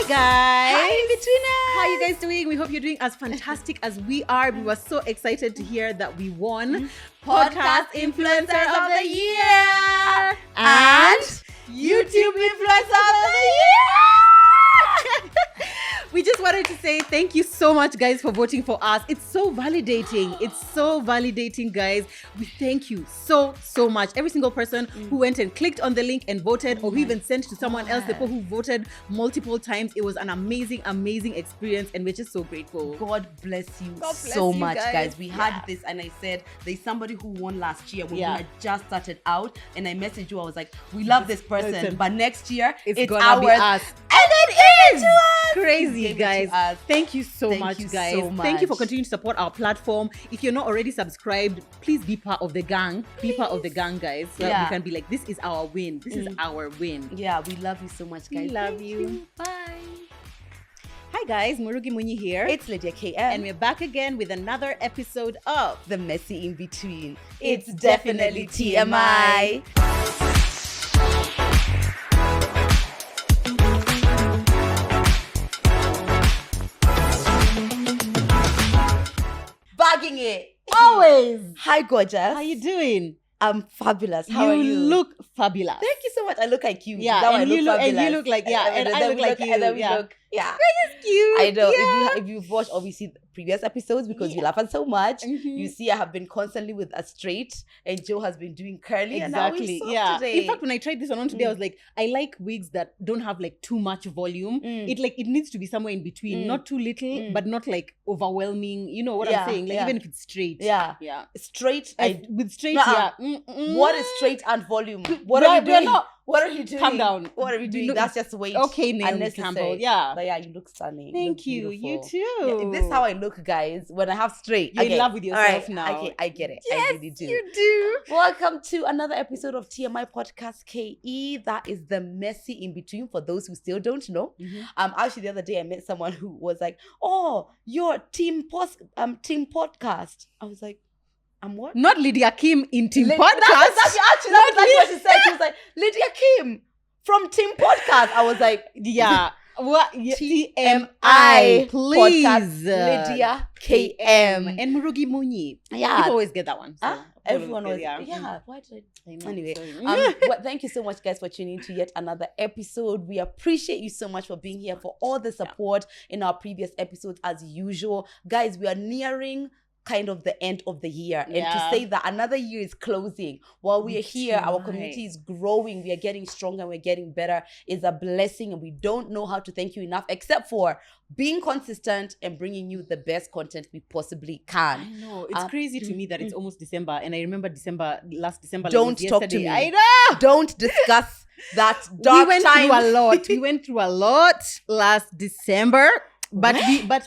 guys. Hi, In-Betweeners. How are you guys doing? We hope you're doing as fantastic as we are. We were so excited to hear that we won Podcast Influencer of the Year and YouTube Influencer of the Year. We just wanted to say thank you so much, guys, for voting for us. It's so validating. It's so validating, guys. We thank you so much. Every single person who went and clicked on the link and voted, or who even sent to someone else the people who voted multiple times. It was an amazing experience, and we're just so grateful. God bless you so much, guys. We had this, and I said there's somebody who won last year when we had just started out, and I messaged you. I was like, we love this person, but next year it's gonna ours. Be us. And it is crazy, guys. Thank you so much, guys. Thank you for continuing to support our platform. If you're not already subscribed, please be part of the gang. Be part of the gang, guys. So that we can be like, this is our win. This is our win. Yeah, we love you so much, guys. We love you. Bye. Hi, guys. Murugi Munyi here. It's Lydia KM. And we're back again with another episode of The Messy In Between. It's definitely TMI. Bagging it. always. Hi, gorgeous. How you doing? I'm fabulous. How are you? You look fabulous. Thank you so much. I look like you. Yeah, now and you look like and I look like you. And then we Yeah. look, yeah. It's cute. I know. Yeah. If you've watched obviously the previous episodes, because you laugh at so much, you see I have been constantly with a straight, and Joe has been doing curly. Exactly. And Yeah. today. In fact, when I tried this one on today, I was like, I like wigs that don't have like too much volume. It needs to be somewhere in between, not too little, but not like overwhelming. You know what I'm saying? Like even if it's straight. Yeah. Straight. With straight. Nuh-uh. Yeah. What is straight and volume? What are you doing? What are you doing? Calm down. What are we doing? That's just weight. Okay, Naomi Campbell. Yeah. But yeah, you look stunning. Thank you. You too. Yeah, this is how I look, guys. When I have straight. You're in love with yourself now. Okay, I get it. Yes, I really do. You do. Welcome to another episode of TMI Podcast KE. That is the messy in between for those who still don't know. Actually, the other day I met someone who was like, "Oh, your team podcast." I was like, "I'm what?" Not Lydia Kim in Team Podcast. That's what she said. She was like, "Lydia Kim from Team Podcast." I was like, yeah. What? TMI please. Podcast, Lydia KM and Murugi Munyi. Yeah, people always get that one. So everyone was Why did I? Anyway, well, thank you so much, guys, for tuning in to yet another episode. We appreciate you so much for being here, for all the support in our previous episodes, as usual, guys. We are nearing kind of the end of the year, and to say that another year is closing while we are here, our community is growing, we are getting stronger, we're getting better, is a blessing, and we don't know how to thank you enough, except for being consistent and bringing you the best content we possibly can. I know, it's crazy to me that it's almost December, and I remember last December. Don't like talk to me. I know. Don't discuss that dark time. We went through a lot last December. But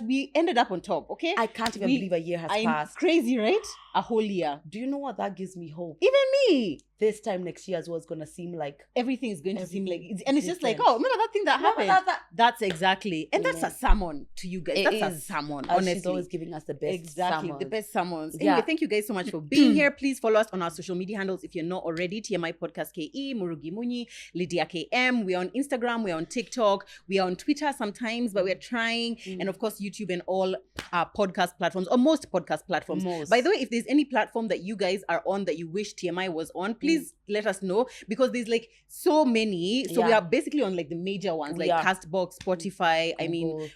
we ended up on top, okay? I can't even believe a year has passed. Crazy, right? A whole year. Do you know what? That gives me hope. Even me. This time next year as well is going to seem like... Everything is going to seem like... it's just like, oh, remember that thing that happened? That's exactly... And that's a sermon to you guys. That's a sermon, honestly. She's always giving us the best sermons. The best sermons. Anyway, thank you guys so much for being here. Please follow us on our social media handles if you're not already. TMI Podcast KE, Murugi Munyi, Lydia KM. We're on Instagram. We're on TikTok. We are on Twitter sometimes, but we're trying. And of course, YouTube and all podcast platforms, or most podcast platforms. By the way, if there's any platform that you guys are on that you wish TMI was on, please let us know, because there's like so many. So we are basically on like the major ones, like Castbox, Spotify, Google.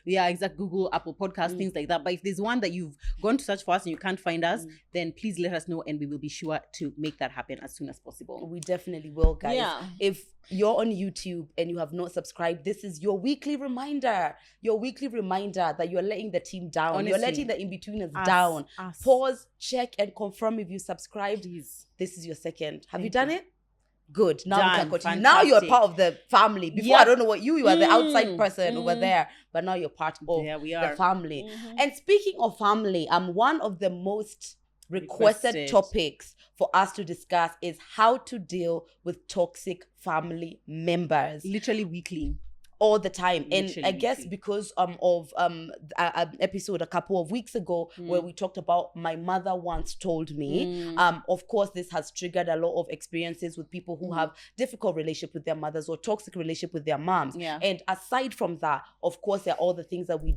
Google, Apple Podcasts, things like that. But if there's one that you've gone to search for us and you can't find us, then please let us know, and we will be sure to make that happen as soon as possible. We definitely will, guys. If you're on YouTube and you have not subscribed, this is your weekly reminder that you're letting the team down. Honestly, you're letting the in-betweeners down. Pause, check, and confirm if you subscribed. Please. This is your second. Have you done it? Good. Now we can continue. Now you're part of the family. Before, I don't know what you are the outside person over there, but now you're part of the family. And speaking of family, one of the most requested topics for us to discuss is how to deal with toxic family members. Literally weekly. all the time. Literally, and I guess because of an episode a couple of weeks ago where we talked about my mother once told me, of course this has triggered a lot of experiences with people who have difficult relationship with their mothers or toxic relationship with their moms. And aside from that, of course, there are all the things that we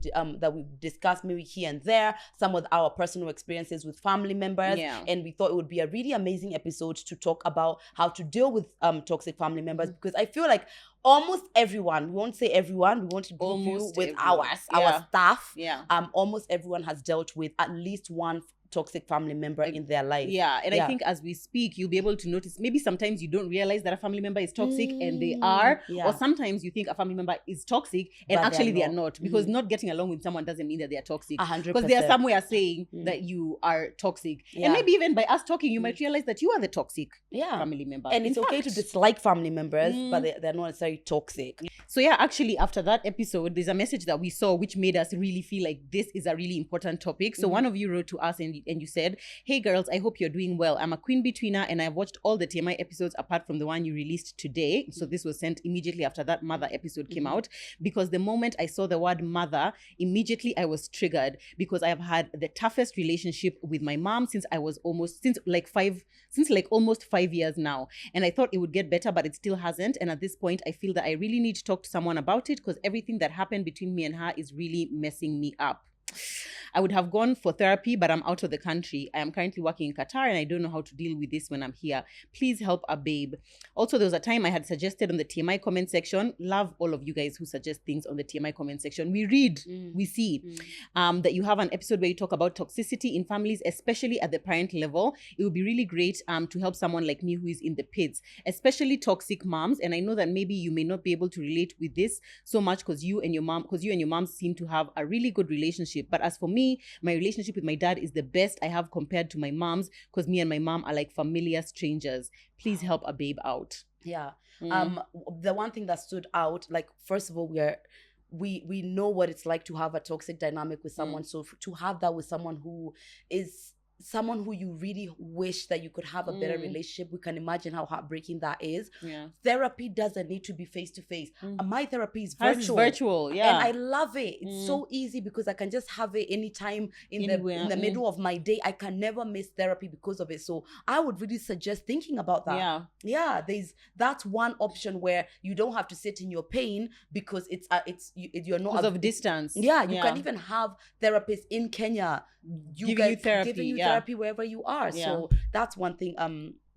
discussed maybe here and there, some of our personal experiences with family members. And we thought it would be a really amazing episode to talk about how to deal with toxic family members, because I feel like almost everyone, we won't say everyone, we want to group you with our staff. Almost everyone has dealt with at least one toxic family member in their life. I think as we speak, you'll be able to notice, maybe sometimes you don't realize that a family member is toxic and they are, or sometimes you think a family member is toxic and but actually they are not, because not getting along with someone doesn't mean that they are toxic. 100%. Because they are somewhere saying that you are toxic. And maybe even by us talking, you might realize that you are the toxic family member. And it's okay to dislike family members, but they're not necessarily toxic. So actually after that episode, there's a message that we saw which made us really feel like this is a really important topic. So one of you wrote to us and you said, "Hey girls, I hope you're doing well. I'm a queen betweener and I've watched all the TMI episodes apart from the one you released today." So this was sent immediately after that mother episode came out, because the moment I saw the word mother, immediately I was triggered, because I have had the toughest relationship with my mom since almost 5 years now. And I thought it would get better, but it still hasn't. And at this point, I feel that I really need to talk to someone about it, because everything that happened between me and her is really messing me up. I would have gone for therapy, but I'm out of the country. I am currently working in Qatar and I don't know how to deal with this when I'm here. Please help a babe. Also, there was a time I had suggested on the TMI comment section. Love all of you guys who suggest things on the TMI comment section. We read, we see that you have an episode where you talk about toxicity in families, especially at the parent level. It would be really great to help someone like me who is in the pits, especially toxic moms. And I know that maybe you may not be able to relate with this so much because you and your mom seem to have a really good relationship. But as for me, my relationship with my dad is the best I have compared to my mom's, because me and my mom are like familiar strangers. Please help a babe out. The one thing that stood out, like, first of all, we know what it's like to have a toxic dynamic with someone. So to have that with someone who is someone who you really wish that you could have a better relationship, we can imagine how heartbreaking that is. Therapy doesn't need to be face-to-face. My therapy is virtual. And I love it. It's so easy because I can just have it anytime in the middle of my day. I can never miss therapy because of it. So I would really suggest thinking about that. That's one option where you don't have to sit in your pain because you're not because of distance. You can even have therapists in Kenya giving you therapy wherever you are. So that's one thing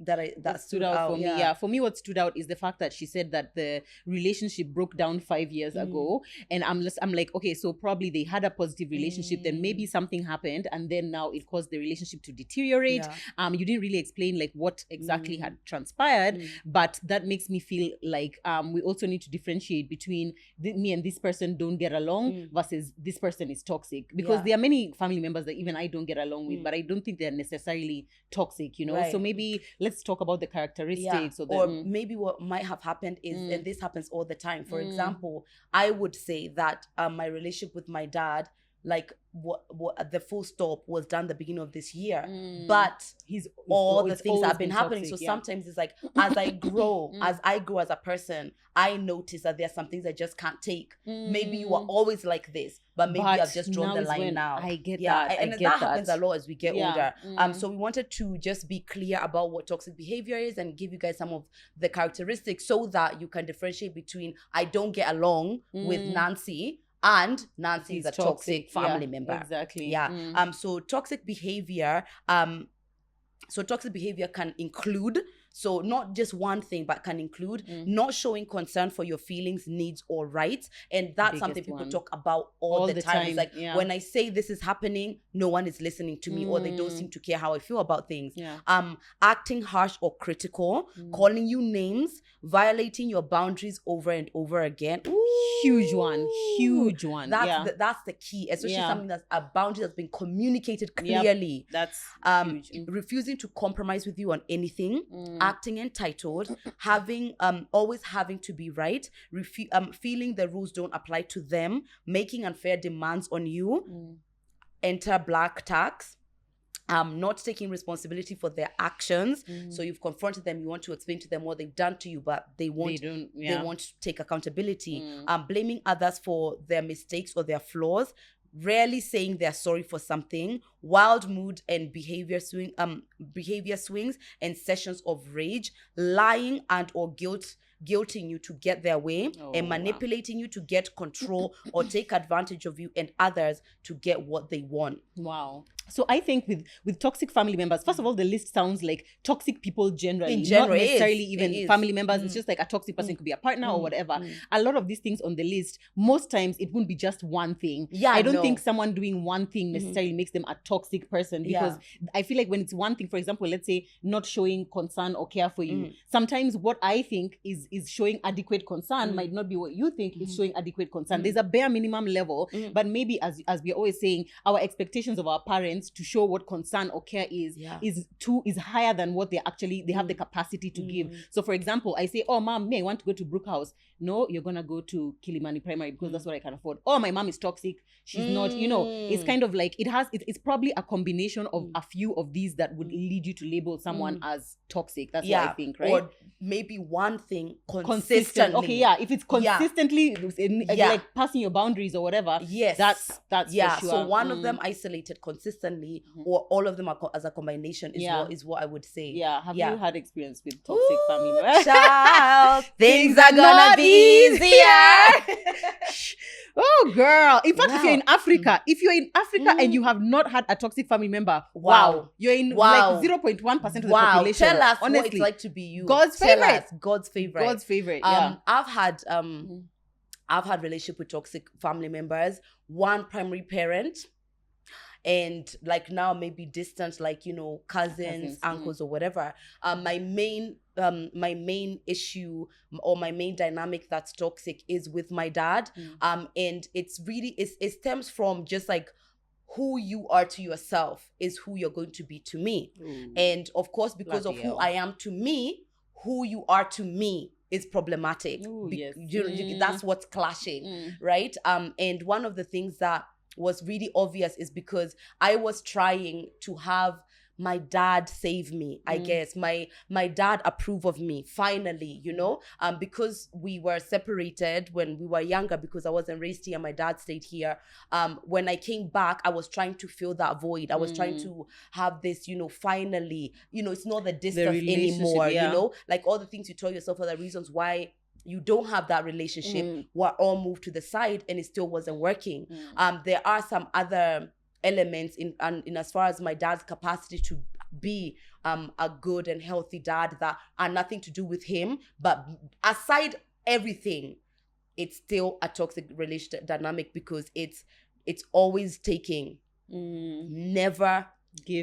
that stood out for me. For me, what stood out is the fact that she said that the relationship broke down 5 years ago, and I'm like, okay, so probably they had a positive relationship, then maybe something happened, and then now it caused the relationship to deteriorate. You didn't really explain like what exactly had transpired, but that makes me feel like we also need to differentiate between me and this person don't get along versus this person is toxic, because there are many family members that even I don't get along with, but I don't think they're necessarily toxic, you know. So maybe let's talk about the characteristics. Or maybe what might have happened is, and this happens all the time, for example, I would say that my relationship with my dad, like what the full stop was done the beginning of this year, but all the things that have been happening toxic, so sometimes it's like as I grow as a person, I notice that there's some things I just can't take. Maybe you are always like this, but maybe I've just drawn the line now. I get that. And that happens a lot as we get older. So we wanted to just be clear about what toxic behavior is and give you guys some of the characteristics so that you can differentiate between I don't get along with Nancy and Nancy is a toxic family member. Exactly. So toxic behavior can include, so not just one thing, but can include not showing concern for your feelings, needs, or rights. And that's something people talk about all the time. It's like, when I say this is happening, no one is listening to me, or they don't seem to care how I feel about things. Acting harsh or critical, calling you names, violating your boundaries over and over again. Huge one. That's the key, especially something that's a boundary that's been communicated clearly. That's huge. Refusing to compromise with you on anything, acting entitled, always having to be right, feeling the rules don't apply to them, making unfair demands on you, enter black tax, not taking responsibility for their actions. So you've confronted them, you want to explain to them what they've done to you, but they won't to take accountability. Blaming others for their mistakes or their flaws, rarely saying they're sorry for something, wild mood and behavior swings and sessions of rage, lying and or guilting you to get their way, and manipulating you to get control or take advantage of you and others to get what they want. Wow. So I think with toxic family members, first of all, the list sounds like toxic people generally, not necessarily even family members. It's just like a toxic person could be a partner or whatever. A lot of these things on the list, most times it wouldn't be just one thing. I don't think someone doing one thing necessarily makes them a toxic person, because I feel like when it's one thing, for example, let's say not showing concern or care for you, sometimes what I think is showing adequate concern might not be what you think is showing adequate concern. There's a bare minimum level, but maybe as we're always saying, our expectations of our parents to show what concern or care is higher than what they have the capacity to give. So for example, I say, oh mom, I want to go to Brook House. No, you're gonna go to Kilimani Primary because that's what I can afford. Oh, my mom is toxic, she's not, it's kind of like it's probably a combination of a few of these that would lead you to label someone as toxic. That's what I think, right? Or maybe one thing consistently. Okay, if it's consistently like passing your boundaries or whatever, that's for sure. So one of them isolated consistently, or all of them are as a combination is what I would say. Have you had experience with toxic family members? Child, things are gonna be easier. Oh girl, in fact, if you're in Africa and you have not had a toxic family member, you're in like 0.1% of the population. Tell us honestly, what it's like to be you. God's favorite. God's favorite. I've had relationship with toxic family members. One primary parent, and like now maybe distant, like cousins, uncles, or whatever. My main issue or my main dynamic that's toxic is with my dad. And it's really it stems from just like who you are to yourself is who you're going to be to me. And of course, because of who I am to me, who you are to me is problematic. That's what's clashing, right? And one of the things that was really obvious is because I was trying to have my dad save me, I guess. My dad approve of me, finally, because we were separated when we were younger, because I wasn't raised here, my dad stayed here. When I came back, I was trying to fill that void. I was trying to have this, finally, it's not the distance anymore, like all the things you tell yourself are the reasons why you don't have that relationship were all moved to the side, and it still wasn't working. There are some other elements in as far as my dad's capacity to be a good and healthy dad that are nothing to do with him, but aside everything, it's still a toxic relationship dynamic, because it's always taking, never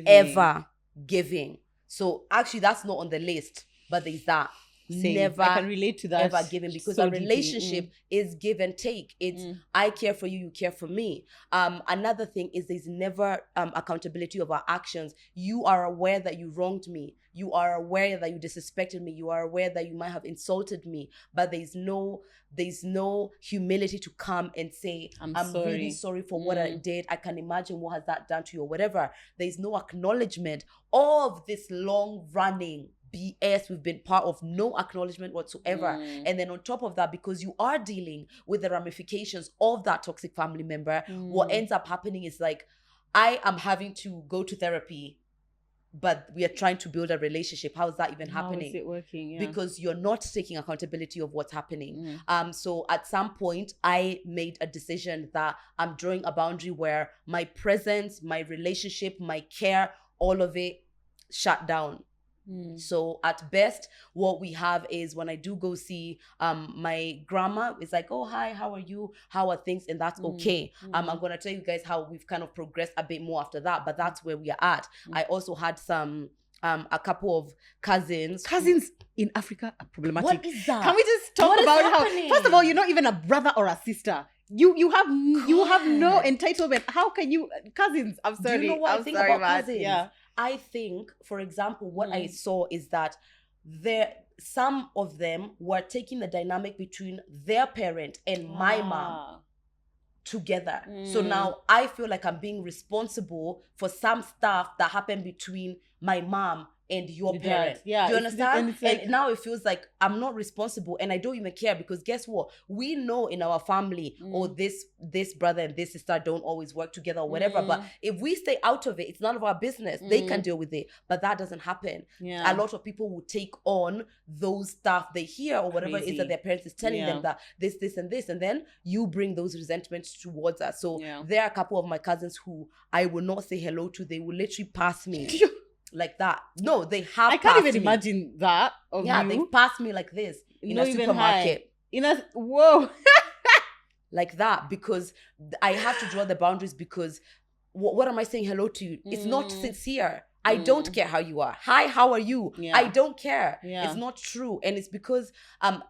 ever giving. So actually that's not on the list, but there's that. Same. Never I can relate to that ever giving, because a relationship is give and take. It's I care for you, you care for me. Another thing is there's never accountability of our actions. You are aware that you wronged me, you are aware that you disrespected me, you are aware that you might have insulted me, but there's no humility to come and say I'm sorry. Really sorry for what I did. I can imagine what has that done to you, or whatever. There's no acknowledgement of this long running BS we've been part of, no acknowledgement whatsoever. And then on top of that, because you are dealing with the ramifications of that toxic family member, what ends up happening is like, I am having to go to therapy, but we are trying to build a relationship. How is that even happening? How is it working? Because you're not taking accountability of what's happening. So at some point, I made a decision that I'm drawing a boundary where my presence, my relationship, my care, all of it shut down. So at best, what we have is when I do go see my grandma, it's like, oh, hi, how are you? How are things? And that's okay. I'm going to tell you guys how we've kind of progressed a bit more after that, but that's where we are at. I also had a couple of cousins. Cousins in Africa are problematic. What is that? Can we just talk about how, first of all, you're not even a brother or a sister. You have no entitlement. How can you, cousins? I'm sorry. Do you know what I think about cousins? Yeah. I think, for example, what I saw is that some of them were taking the dynamic between their parent and my mom together. So now I feel like I'm being responsible for some stuff that happened between my mom and your parent. Yeah. Do you understand? Like, and now it feels like I'm not responsible and I don't even care, because guess what? We know in our family, or this brother and this sister don't always work together or whatever. But if we stay out of it, it's none of our business. They can deal with it. But that doesn't happen. Yeah. A lot of people will take on those stuff they hear or whatever it is that their parents is telling them, that this, and this, and then you bring those resentments towards us. So there are a couple of my cousins who I will not say hello to. They will literally pass me. Like that. No, they have. I can't even imagine that. They've passed me like this in a supermarket. Whoa. Like that, because I have to draw the boundaries, because what am I saying hello to you? It's not sincere. I don't care how you are. Hi, how are you? I don't care. It's not true. And it's because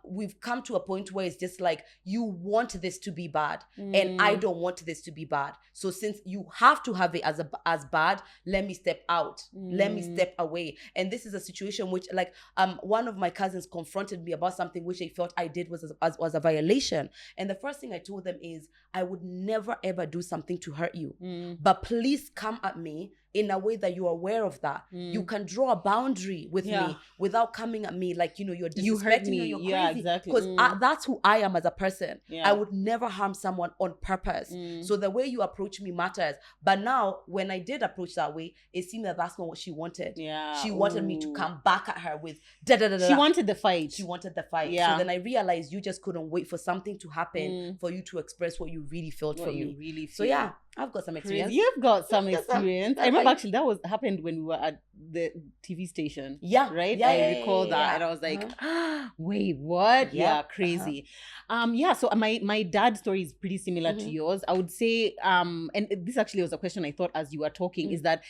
we've come to a point where it's just like, you want this to be bad and I don't want this to be bad. So since you have to have it as bad, let me step out. Let me step away. And this is a situation which, like, one of my cousins confronted me about something which they felt I did was a violation. And the first thing I told them is, I would never ever do something to hurt you. But please come at me in a way that you're aware of that. You can draw a boundary with me without coming at me like, you're disrespecting me or you're crazy. Yeah, exactly. Because that's who I am as a person. I would never harm someone on purpose. So the way you approach me matters. But now, when I did approach that way, it seemed that that's not what she wanted. She wanted me to come back at her with da-da-da-da. She wanted the fight. So then I realized you just couldn't wait for something to happen for you to express what you really felt for me. So yeah, I've got some experience. You've got some experience. I remember actually that happened when we were at the TV station. Yeah. Right? I recall that. And I was like, wait, what? Yeah, crazy. So my dad's story is pretty similar to yours. I would say, and this actually was a question I thought as you were talking, is there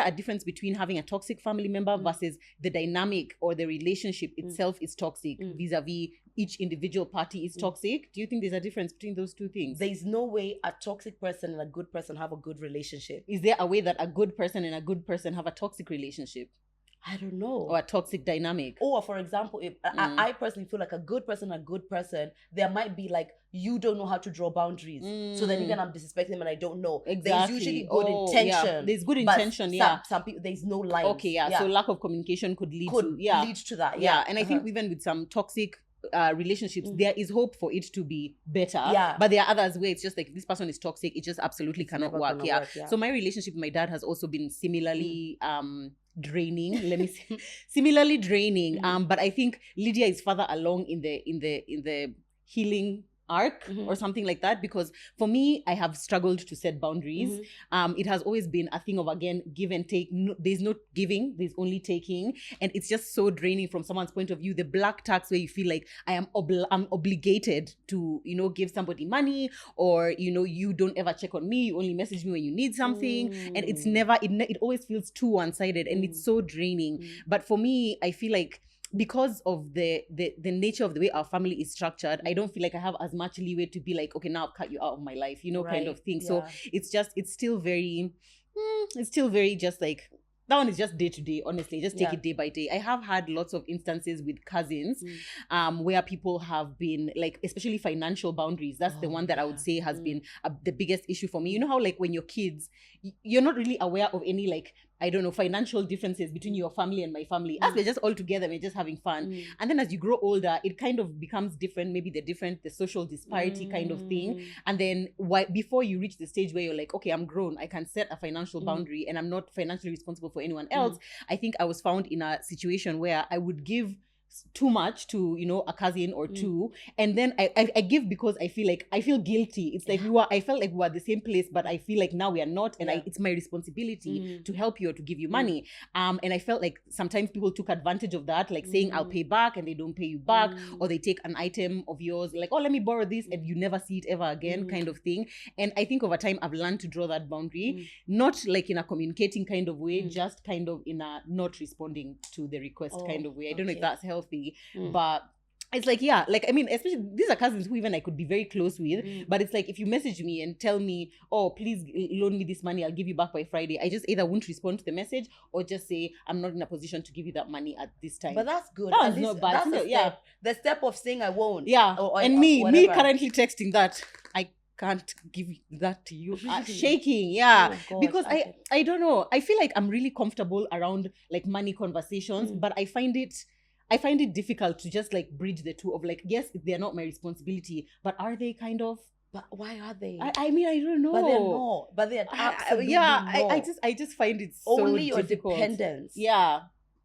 a difference between having a toxic family member versus the dynamic or the relationship itself is toxic vis-a-vis each individual party is toxic? Do you think there's a difference between those two things? There's no way a toxic person and a good person have a good relationship. Is there a way that a good person and a good person have a toxic relationship? I don't know. Or a toxic dynamic. Or for example, if I personally feel like a good person, there might be like, you don't know how to draw boundaries. So then again, I'm disrespecting them and I don't know. Exactly. There's usually good intention. Yeah. There's good intention, some people, there's no line. Okay, so lack of communication could lead to that. Yeah. And I think even with some toxic relationships, there is hope for it to be better. Yeah. But there are others where it's just like, this person is toxic, it just absolutely cannot work. So my relationship with my dad has also been similarly draining. Let me say similarly draining. But I think Lydia is further along in the healing arc or something like that, because for me, I have struggled to set boundaries. It has always been a thing of, again, give and take. No, there's no giving, there's only taking, and it's just so draining from someone's point of view. The black tax where you feel like I'm obligated to give somebody money, or you don't ever check on me, you only message me when you need something, and it's never it always feels too one-sided, and it's so draining. But for me, I feel like, because of the nature of the way our family is structured, I don't feel like I have as much leeway to be like, okay, now I've cut you out of my life, kind of thing. So it's still very just like, that one is just day to day, honestly. Just take it day by day. I have had lots of instances with cousins where people have been like, especially financial boundaries. That's the one that I would say has been the biggest issue for me. You know how like when you're kids, you're not really aware of any like, I don't know, financial differences between your family and my family. As we're just all together, we're just having fun. And then as you grow older, it kind of becomes different, maybe the social disparity kind of thing. And then before you reach the stage where you're like, okay, I'm grown, I can set a financial boundary and I'm not financially responsible for anyone else. I think I was found in a situation where I would give too much to a cousin or two, and then I give because I feel guilty. It's like I felt like we were at the same place, but I feel like now we are not, and it's my responsibility to help you or to give you money. And I felt like sometimes people took advantage of that, like saying I'll pay back and they don't pay you back, or they take an item of yours like, oh, let me borrow this, and you never see it ever again, kind of thing. And I think over time I've learned to draw that boundary, not like in a communicating kind of way, just kind of in a not responding to the request kind of way. I don't know if that's healthy, but it's like, I mean, especially these are cousins who even I could be very close with, but it's like, if you message me and tell me, oh, please loan me this money, I'll give you back by Friday, I just either won't respond to the message or just say, I'm not in a position to give you that money at this time. But that's good. That's not bad. That's the step of saying I won't. And me currently texting that, I can't give that to you. Really? Shaking, yeah. Oh, gosh, because I don't know. I feel like I'm really comfortable around like money conversations, but I find it difficult to just like bridge the two of like, yes, they're not my responsibility, but are they kind of? But why are they? I mean, I don't know. But they're not. But they're absolutely not. I just find it so only your difficult. dependence. Yeah.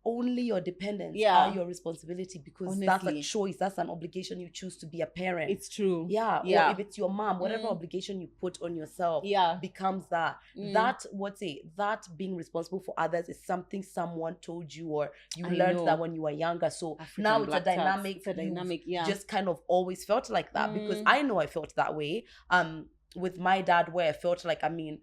Only your dependents are your responsibility, because honestly, that's a choice. That's an obligation you choose to be a parent. It's true. Yeah. Or if it's your mom, whatever obligation you put on yourself becomes that. That being responsible for others is something someone told you, or you learned that when you were younger. So African now it's a dynamic. Just kind of always felt like that, because I know I felt that way. With my dad, where I felt like, I mean,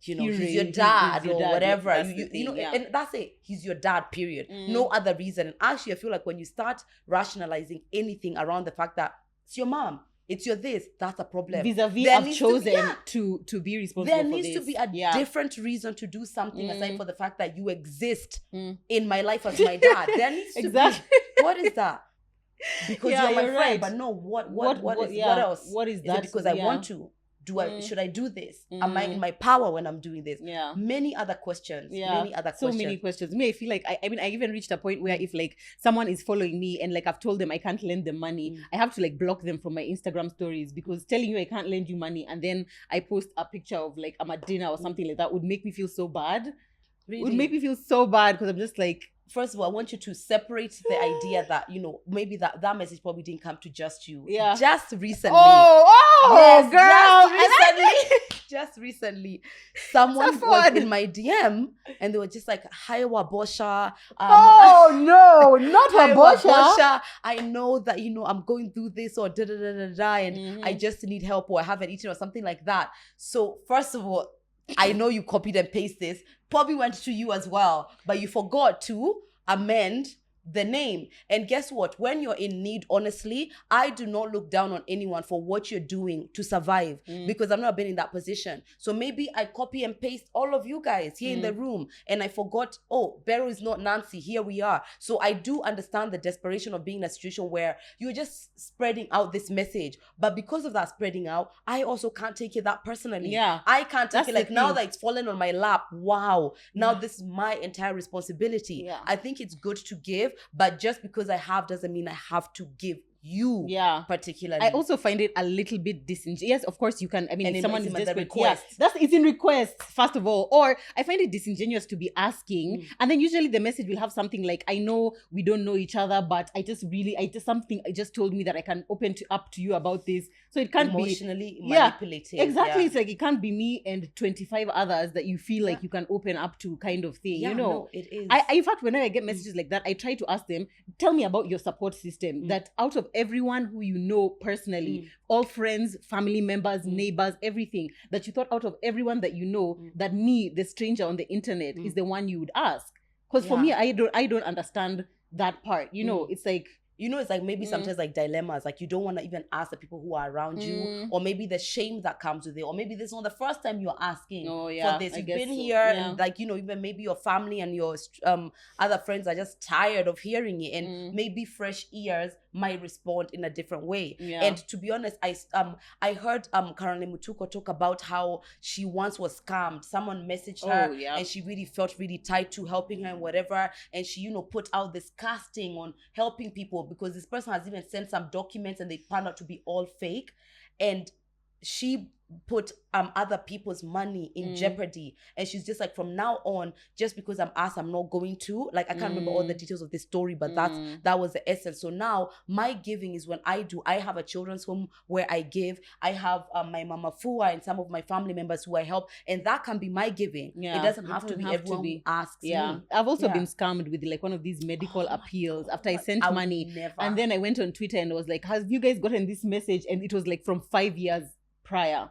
you know, he's your dad or whatever. And that's it. He's your dad, period. No other reason. And actually, I feel like when you start rationalizing anything around the fact that it's your mom, it's your this, that's a problem. Vis-a-vis, I've chosen to be responsible for this. There needs to be a different reason to do something aside for the fact that you exist in my life as my dad. There needs to be. What is that? Because you're my friend, right. But no, what else? What is that? It because I want to? Should I do this? Am I in my power when I'm doing this? Yeah. Many other questions. So many questions. Me, I feel like I mean I even reached a point where if like someone is following me and like I've told them I can't lend them money, I have to like block them from my Instagram stories, because telling you I can't lend you money and then I post a picture of like I'm at dinner or something like that would make me feel so bad. Really? It would make me feel so bad, because I'm just like, first of all, I want you to separate the idea that, you know, maybe that message probably didn't come to just you. Yeah. Just recently. Yes, girl. Just recently, someone was in my DM and they were just like, "Hi, Wabosha." No, not Wabosha. I know that, you know, I'm going through this or and I just need help, or I haven't eaten or something like that. So first of all, I know you copied and pasted this. Probably went to you as well, but you forgot to amend the name. And guess what? When you're in need, honestly, I do not look down on anyone for what you're doing to survive, because I've not been in that position. So maybe I copy and paste all of you guys here in the room, and I forgot, oh, Beryl is not Nancy. Here we are. So I do understand the desperation of being in a situation where you're just spreading out this message. But because of that spreading out, I also can't take it that personally. Yeah. I can't take it like, now that it's fallen on my lap, wow, now this is my entire responsibility. Yeah. I think it's good to give, but just because I have doesn't mean I have to give you particularly. I also find it a little bit disingenuous. Yes, of course you can. I mean, if someone is desperate, it's in request, first of all. Or I find it disingenuous to be asking, and then usually the message will have something like, "I know we don't know each other, but I just told me that I can open up to you about this." So it can't emotionally manipulative. Exactly. It's like it can't be me and 25 others that you feel like you can open up to, kind of thing. You know, no, it is. In fact, whenever I get messages like that, I try to ask them, "Tell me about your support system." That out of everyone who you know personally, all friends, family members, neighbors, everything, that you thought out of everyone that you know, that me, the stranger on the internet, is the one you would ask. Because for me, I don't understand that part. You know, it's like, you know, it's like maybe sometimes like dilemmas, like you don't want to even ask the people who are around you, or maybe the shame that comes with it, or maybe this is not the first time you're asking for this. You've been here, and like, you know, even maybe your family and your other friends are just tired of hearing it, and maybe fresh ears might respond in a different way. And to be honest, I heard Karole Mutuko talk about how she once was scammed. Someone messaged her and she really felt really tied to helping her and whatever, and she, you know, put out this casting on helping people, because this person has even sent some documents and they found out to be all fake, and she put other people's money in jeopardy. And she's just like, from now on, just because I'm asked, I'm not going to, like, I can't remember all the details of this story, but that was the essence. So now my giving is when I have a children's home where I give. I have my mama Fua and some of my family members who I help, and that can be my giving. It doesn't have to be everyone who asks me. I've also been scammed with like one of these medical appeals after I sent money. And then I went on Twitter and was like, have you guys gotten this message? And it was like from 5 years prior.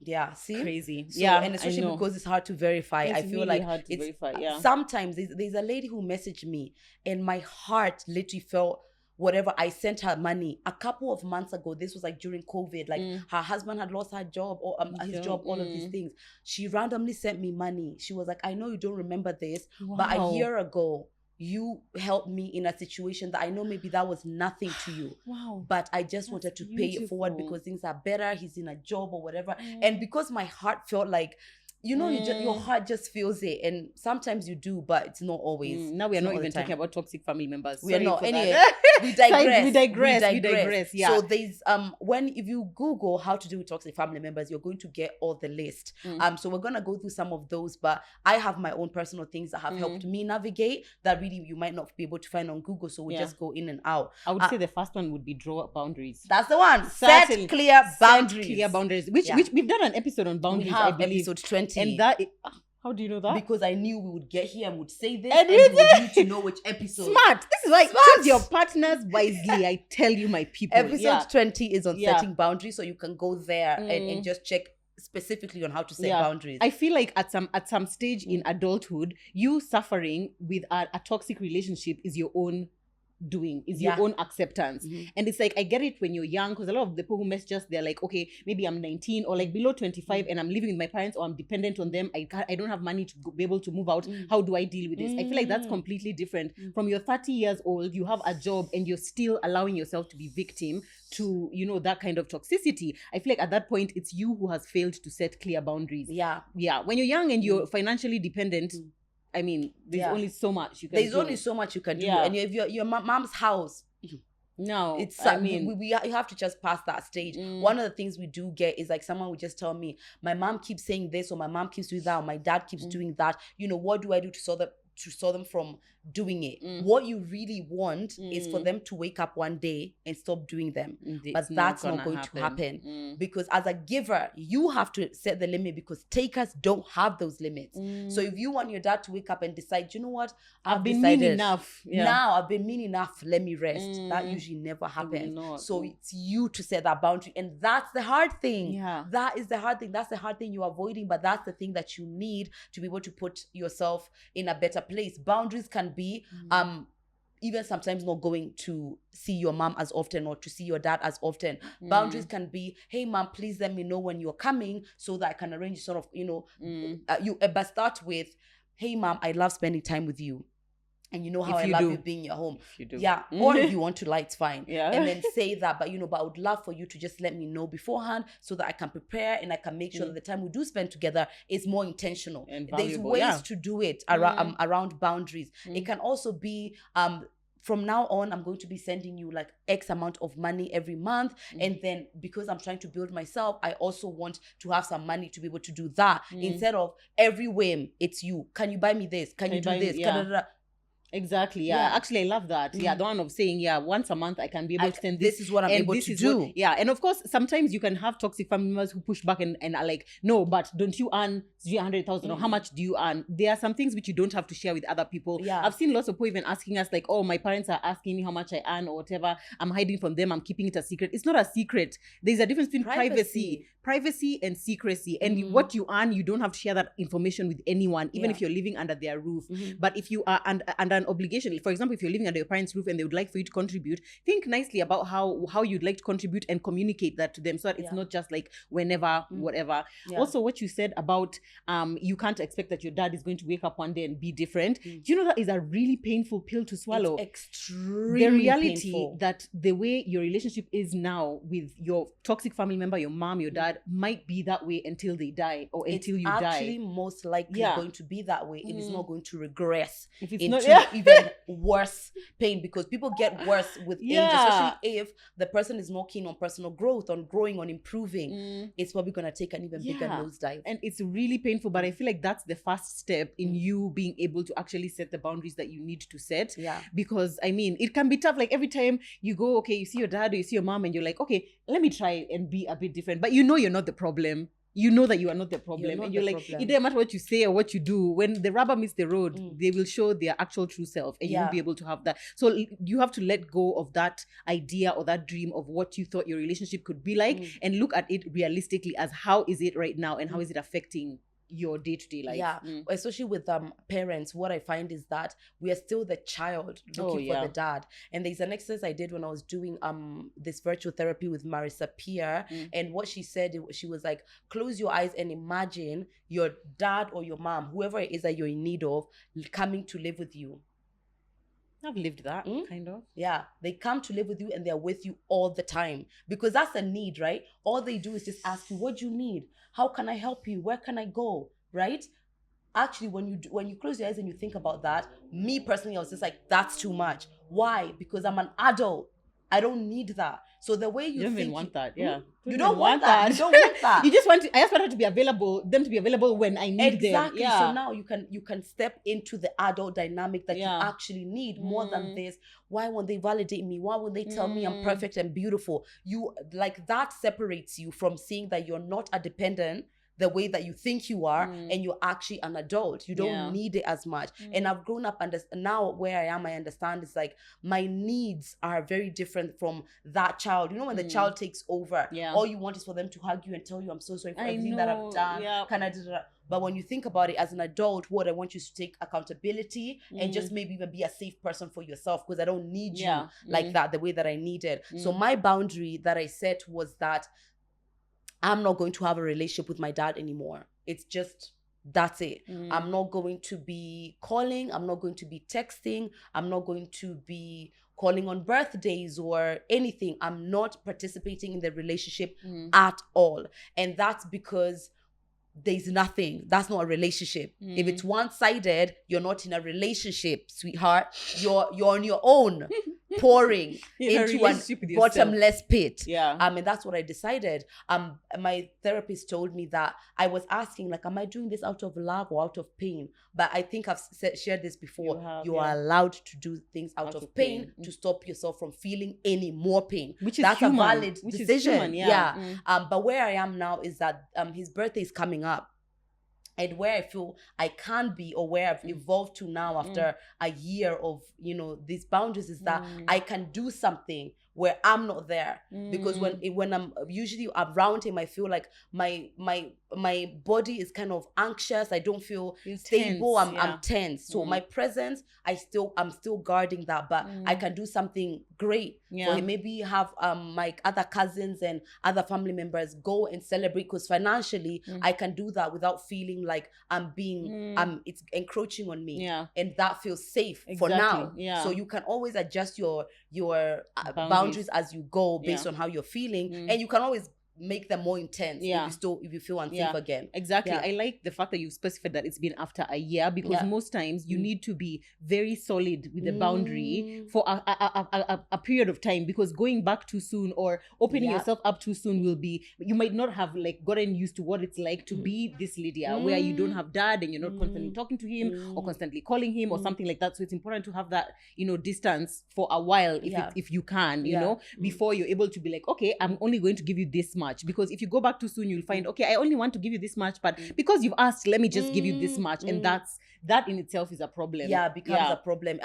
Yeah, see? Crazy. So, and especially because it's hard to verify. I feel really like hard to verify. Sometimes there's a lady who messaged me and my heart literally felt whatever. I sent her money a couple of months ago. This was like during COVID. Like her husband had lost her job or his job, all of these things. She randomly sent me money. She was like, I know you don't remember this, but a year ago, you helped me in a situation that I know maybe that was nothing to you. Wow. But I just wanted to pay it forward because things are better. He's in a job or whatever. And because my heart felt like, you know, your heart just feels it, and sometimes you do, but it's not always. Now we are not even talking about toxic family members. We are not. Anyway, we digress. Yeah. So there's if you Google how to deal with toxic family members, you're going to get all the list. So we're gonna go through some of those, but I have my own personal things that have helped me navigate that really you might not be able to find on Google. So we just go in and out. I would say the first one would be draw boundaries. That's the one. Set clear boundaries. Which we've done an episode on boundaries. I believe episode 20. And that, how do you know that? Because I knew we would get here and would say this, and we would need to know which episode. Smart. This is why choose your partners wisely. I tell you, my people. Episode 20 is on setting boundaries, so you can go there and just check specifically on how to set boundaries. I feel like at some stage in adulthood, you suffering with a toxic relationship is your own doing, is your own acceptance. And it's like, I get it when you're young, because a lot of the people who mess they're like, okay, maybe I'm 19 or like below 25 and I'm living with my parents or I'm dependent on them. I don't have money to be able to move out. How do I deal with this? I feel like that's completely different. From you're 30 years old, you have a job and you're still allowing yourself to be victim to, you know, that kind of toxicity. I feel like at that point, it's you who has failed to set clear boundaries. Yeah. When you're young and you're financially dependent, I mean, there's only so much you can do. There's only so much you can do. And if your mom's house, no, it's I mean, you have to just pass that stage. One of the things we do get is like someone would just tell me, my mom keeps saying this, or my mom keeps doing that, or my dad keeps doing that. You know, what do I do to stop them from doing it? What you really want is for them to wake up one day and stop doing them. But that's not going to happen. Because as a giver, you have to set the limit, because takers don't have those limits. So if you want your dad to wake up and decide, you know what, I've been mean enough. Now I've been mean enough, let me rest. That usually never happens. So it's you to set that boundary. And that's the hard thing. That is the hard thing. That's the hard thing you're avoiding, but that's the thing that you need to be able to put yourself in a better place. Boundaries can be even sometimes not going to see your mom as often or to see your dad as often. Boundaries can be, hey mom, please let me know when you're coming so that I can arrange sort of, you know, but start with, hey mom, I love spending time with you. And you know how I love you being in your home. Or if you want to lie, it's fine. And then say that, but I would love for you to just let me know beforehand so that I can prepare and I can make sure that the time we do spend together is more intentional. And there's ways to do it around boundaries. It can also be, from now on, I'm going to be sending you like X amount of money every month. And then because I'm trying to build myself, I also want to have some money to be able to do that. Instead of every whim, it's you. Can you buy me this? Can you do this? Exactly. Actually, I love that. The one of saying, once a month I can be able to send this is what I'm able to do. And of course, sometimes you can have toxic family members who push back and are like, no, but don't you earn 300,000 or how much do you earn? There are some things which you don't have to share with other people. I've seen lots of people even asking us like, oh, my parents are asking me how much I earn or whatever. I'm hiding from them. I'm keeping it a secret. It's not a secret. There's a difference between privacy and secrecy. And what you earn, you don't have to share that information with anyone, even if you're living under their roof. But if you are under an obligation, for example, if you're living under your parents' roof and they would like for you to contribute, think nicely about how you'd like to contribute and communicate that to them so that it's not just like whenever, whatever. Also, what you said about you can't expect that your dad is going to wake up one day and be different. Do you know that is a really painful pill to swallow? It's extremely the reality painful. That the way your relationship is now with your toxic family member, your mom, your dad, might be that way until they die or until you die. It's actually most likely going to be that way. It is not going to regress if it's into even worse pain, because people get worse with age, especially if the person is not keen on personal growth, on growing, on improving. It's probably going to take an even bigger nosedive. And it's really painful, but I feel like that's the first step in you being able to actually set the boundaries that you need to set. Because I mean, it can be tough. Like every time you go, okay, you see your dad or you see your mom and you're like, okay, let me try and be a bit different. But you know you're not the problem. You know that you are not the problem. And you're like, it doesn't matter what you say or what you do. When the rubber meets the road, they will show their actual true self and you won't be able to have that. So you have to let go of that idea or that dream of what you thought your relationship could be like and look at it realistically as how is it right now and how is it affecting your day-to-day life. Especially with parents, what I find is that we are still the child looking for the dad. And there's an exercise I did when I was doing this virtual therapy with Marissa Peer, and what she said, she was like, close your eyes and imagine your dad or your mom, whoever it is that you're in need of, coming to live with you. I've lived that, kind of. Yeah, they come to live with you and they're with you all the time because that's a need, right? All they do is just ask you, what do you need? How can I help you? Where can I go? Right? Actually, when you close your eyes and you think about that, me personally, I was just like, that's too much. Why? Because I'm an adult. I don't need that. So the way you don't think, even want that, yeah. You don't want that. You don't want that. You just want to. I just want her to be available. Them to be available when I need them. Exactly. Yeah. So now you can step into the adult dynamic that you actually need more than this. Why won't they validate me? Why won't they tell me I'm perfect and beautiful? You like that separates you from seeing that you're not a dependent the way that you think you are, and you're actually an adult. You don't need it as much. And I've grown up, and now where I am, I understand it's like my needs are very different from that child. You know, when the child takes over, all you want is for them to hug you and tell you, I'm so sorry for everything that I've done. Can I do that? But when you think about it as an adult, what I want you to take accountability and just maybe even be a safe person for yourself, because I don't need you like that, the way that I needed. So my boundary that I set was that I'm not going to have a relationship with my dad anymore. It's just, that's it. I'm not going to be calling. I'm not going to be texting. I'm not going to be calling on birthdays or anything. I'm not participating in the relationship at all. And that's because there's nothing. That's not a relationship. If it's one-sided, you're not in a relationship, sweetheart. You're on your own, pouring into a bottomless pit. And that's what I decided. My therapist told me that I was asking, like, am I doing this out of love or out of pain? But I think I've shared this before. You are allowed to do things out of pain to stop yourself from feeling any more pain. That's a valid decision. But where I am now is that his birthday is coming up. And where I feel I can be, or where I've evolved to now after a year of, these boundaries, is that I can do something where I'm not there. Because when I'm usually around him, I feel like my body is kind of anxious. I don't feel stable. I'm tense. So my presence, I'm still guarding that, but I can do something great for him. Maybe have my other cousins and other family members go and celebrate, because financially I can do that without feeling like I'm being it's encroaching on me. And that feels safe for now. So you can always adjust your boundaries as you go based on how you're feeling, and you can always make them more intense if you feel unsafe again. Exactly. I like the fact that you specified that it's been after a year, because most times you need to be very solid with the boundary for a period of time, because going back too soon or opening yourself up too soon you might not have like gotten used to what it's like to be this Lydia where you don't have dad and you're not constantly talking to him or constantly calling him or something like that. So it's important to have that, distance for a while if you can, before you're able to be like, okay, I'm only going to give you this much. Because if you go back too soon, you'll find, okay, I only want to give you this much, but because you've asked, let me just give you this much. And that in itself is a problem. Becomes a problem.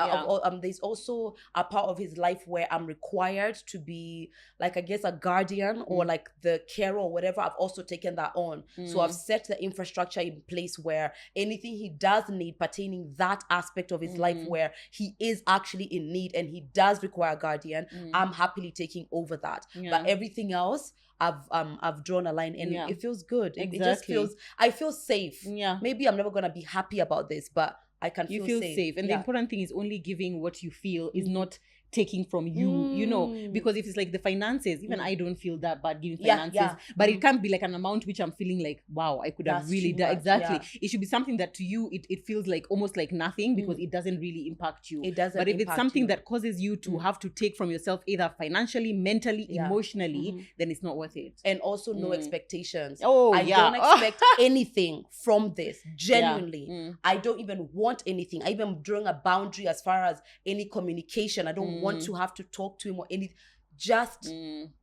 There's also a part of his life where I'm required to be like, I guess, a guardian or like the carer or whatever. I've also taken that on. So I've set the infrastructure in place where anything he does need pertaining that aspect of his life where he is actually in need and he does require a guardian, I'm happily taking over that. But everything else, I've drawn a line, and it feels good. It just feels, I feel safe. Maybe I'm never gonna be happy about this, but I can feel safe. And the important thing is only giving what you feel, is not taking from you, because if it's like the finances, even I don't feel that bad giving finances, but it can't be like an amount which I'm feeling like, wow, I could have really done. Exactly. It should be something that to you, it feels like almost like nothing, because it doesn't really impact you. It doesn't. But if it's something that causes you to have to take from yourself, either financially, mentally, emotionally, then it's not worth it. And also no expectations. I don't expect anything from this. Genuinely. I don't even want anything. I even drawing a boundary as far as any communication. I don't want to have to talk to him or anything. Just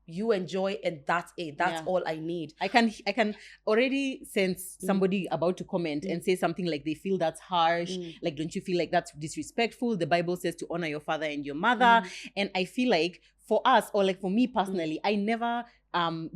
you enjoy, and that's it. That's all I need. I can already sense somebody about to comment and say something like they feel that's harsh. Like, don't you feel like that's disrespectful? The Bible says to honor your father and your mother. And I feel like for us, or like for me personally, I never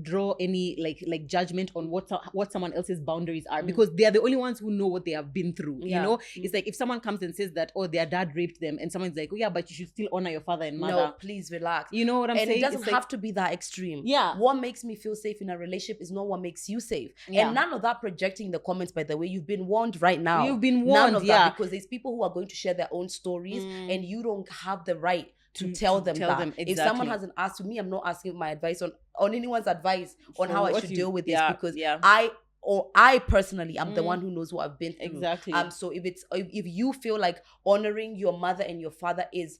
draw any like judgment on what someone else's boundaries are, because they are the only ones who know what they have been through. You know, it's like if someone comes and says that, oh, their dad raped them, and someone's like, oh yeah, but you should still honor your father and mother. No, please relax. You know what I'm saying? And it doesn't have to be that extreme. Yeah. What makes me feel safe in a relationship is not what makes you safe. Yeah. And none of that projecting the comments, by the way, you've been warned right now. You've been warned, none of that, because there's people who are going to share their own stories, and you don't have the right to tell them that. Exactly. If someone hasn't asked me, I'm not asking my advice on anyone's advice on how I should deal with this, because I personally am the one who knows what I've been through. Exactly. So if you feel like honoring your mother and your father it's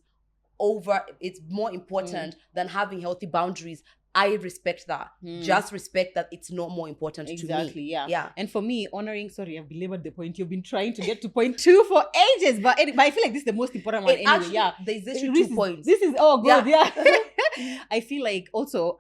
more important than having healthy boundaries, I respect that. Just respect that it's not more important to me. Exactly, yeah. And for me, honoring, sorry, I've belabored the point. You've been trying to get to point 2 for ages, but I feel like this is the most important one anyway. Actually, there's this 2 points. This is good, yeah. I feel like also,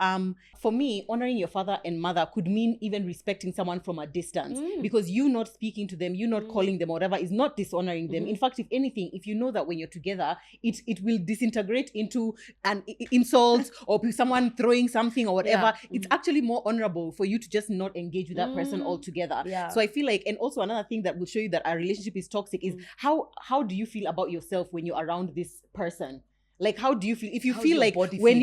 for me, honoring your father and mother could mean even respecting someone from a distance, because you not speaking to them, you not calling them or whatever is not dishonoring them. In fact, if anything, if you know that when you're together, it will disintegrate into an insult or someone throwing something or whatever, it's actually more honorable for you to just not engage with that person altogether. So I feel like, and also another thing that will show you that a relationship is toxic is how do you feel about yourself when you're around this person? Like, how do you feel? If you feel like when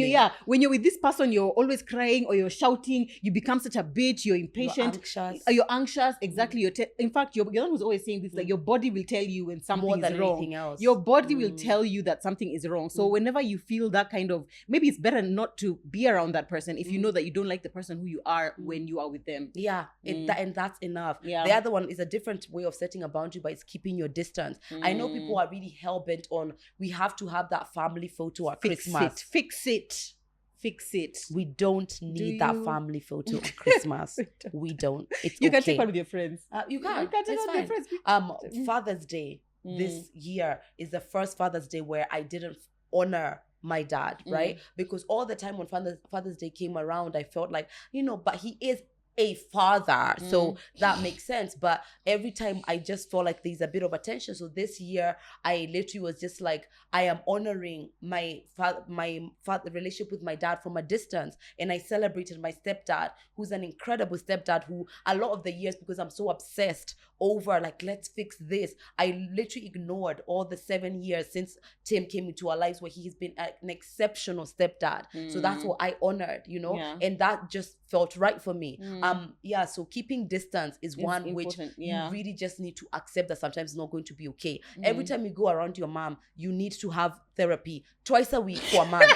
you're with this person, you're always crying or you're shouting, you become such a bitch, you're impatient, you're anxious. Exactly. In fact, you're the one who's always saying this, like your body will tell you when something is wrong. Your body will tell you that something is wrong. So whenever you feel that kind of, maybe it's better not to be around that person if you know that you don't like the person who you are when you are with them. Yeah, and that's enough. Yeah. The other one is a different way of setting a boundary, but it's keeping your distance. I know people are really hell-bent on, we have to have that family photo at Christmas. Fix it. We don't need that family photo at Christmas. We don't. It's you can take one with your friends. You can take one with your friends. Father's Day this year is the first Father's Day where I didn't honor my dad, right? Because all the time when Father's Day came around, I felt like, but he is a father, so that makes sense. But every time I just felt like there's a bit of attention. So this year I literally was just like, I am honoring my relationship with my dad from a distance, and I celebrated my stepdad, who's an incredible stepdad, who a lot of the years, because I'm so obsessed over like, let's fix this, I literally ignored all the 7 years since Tim came into our lives where he's been an exceptional stepdad. So that's what I honored, and that just felt right for me. So keeping distance is one important, which you really just need to accept that sometimes it's not going to be okay. Every time you go around your mom, you need to have therapy twice a week for a month.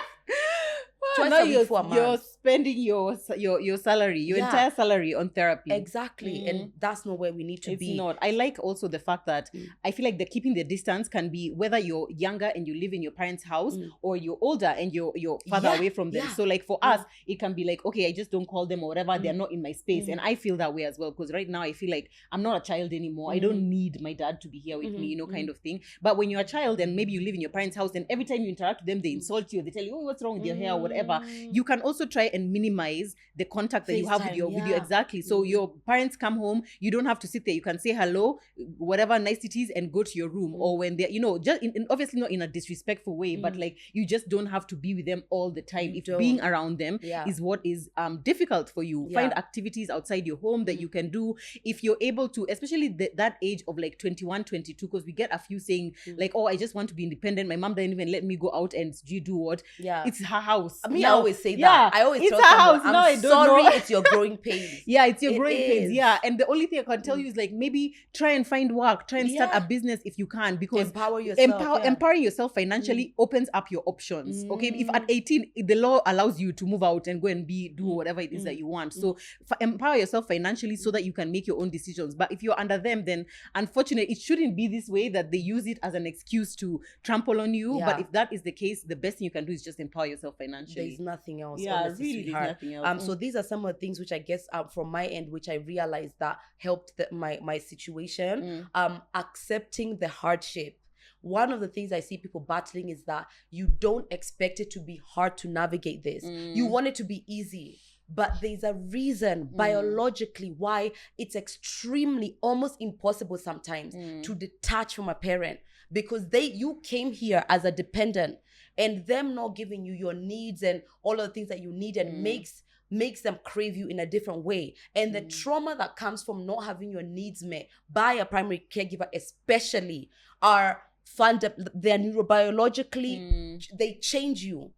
You're spending your salary, your entire salary on therapy. Exactly. And that's not where we need to be. It's not. I like also the fact that I feel like keeping the distance can be whether you're younger and you live in your parents' house or you're older and you're further away from them. So like for us, it can be like, okay, I just don't call them or whatever. They're not in my space. And I feel that way as well, because right now I feel like I'm not a child anymore. I don't need my dad to be here with me, kind of thing. But when you're a child and maybe you live in your parents' house and every time you interact with them, they insult you, they tell you, oh, what's wrong with your hair or whatever. You can also try and minimize the contact that you have with your exactly. So your parents come home, you don't have to sit there. You can say hello, whatever niceties, and go to your room. Or when they're, just obviously not in a disrespectful way, but like you just don't have to be with them all the time. If being around them is what is difficult for you, find activities outside your home that you can do. If you're able to, especially that age of like 21, 22, because we get a few saying like, oh, I just want to be independent. My mom didn't even let me go out and do what? It's her house. I always say that. I always tell someone, I'm sorry, it's your growing pains. It's your growing pains. And the only thing I can tell you is like, maybe try and find work, try and start a business if you can, because empowering yourself financially opens up your options. Okay, if at 18 the law allows you to move out and go and do whatever it is that you want, so empower yourself financially so that you can make your own decisions. But if you're under them, then unfortunately it shouldn't be this way, that they use it as an excuse to trample on you. But if that is the case, the best thing you can do is just empower yourself financially. There's nothing else. Really, there's nothing else. So these are some of the things which I guess from my end, which I realized that helped my situation. Accepting the hardship. One of the things I see people battling is that you don't expect it to be hard to navigate this. You want it to be easy. But there's a reason biologically why it's extremely, almost impossible sometimes to detach from a parent, because you came here as a dependent, and them not giving you your needs and all of the things that you need, and makes makes them crave you in a different way. And the trauma that comes from not having your needs met by a primary caregiver especially are they're neurobiologically, they change you.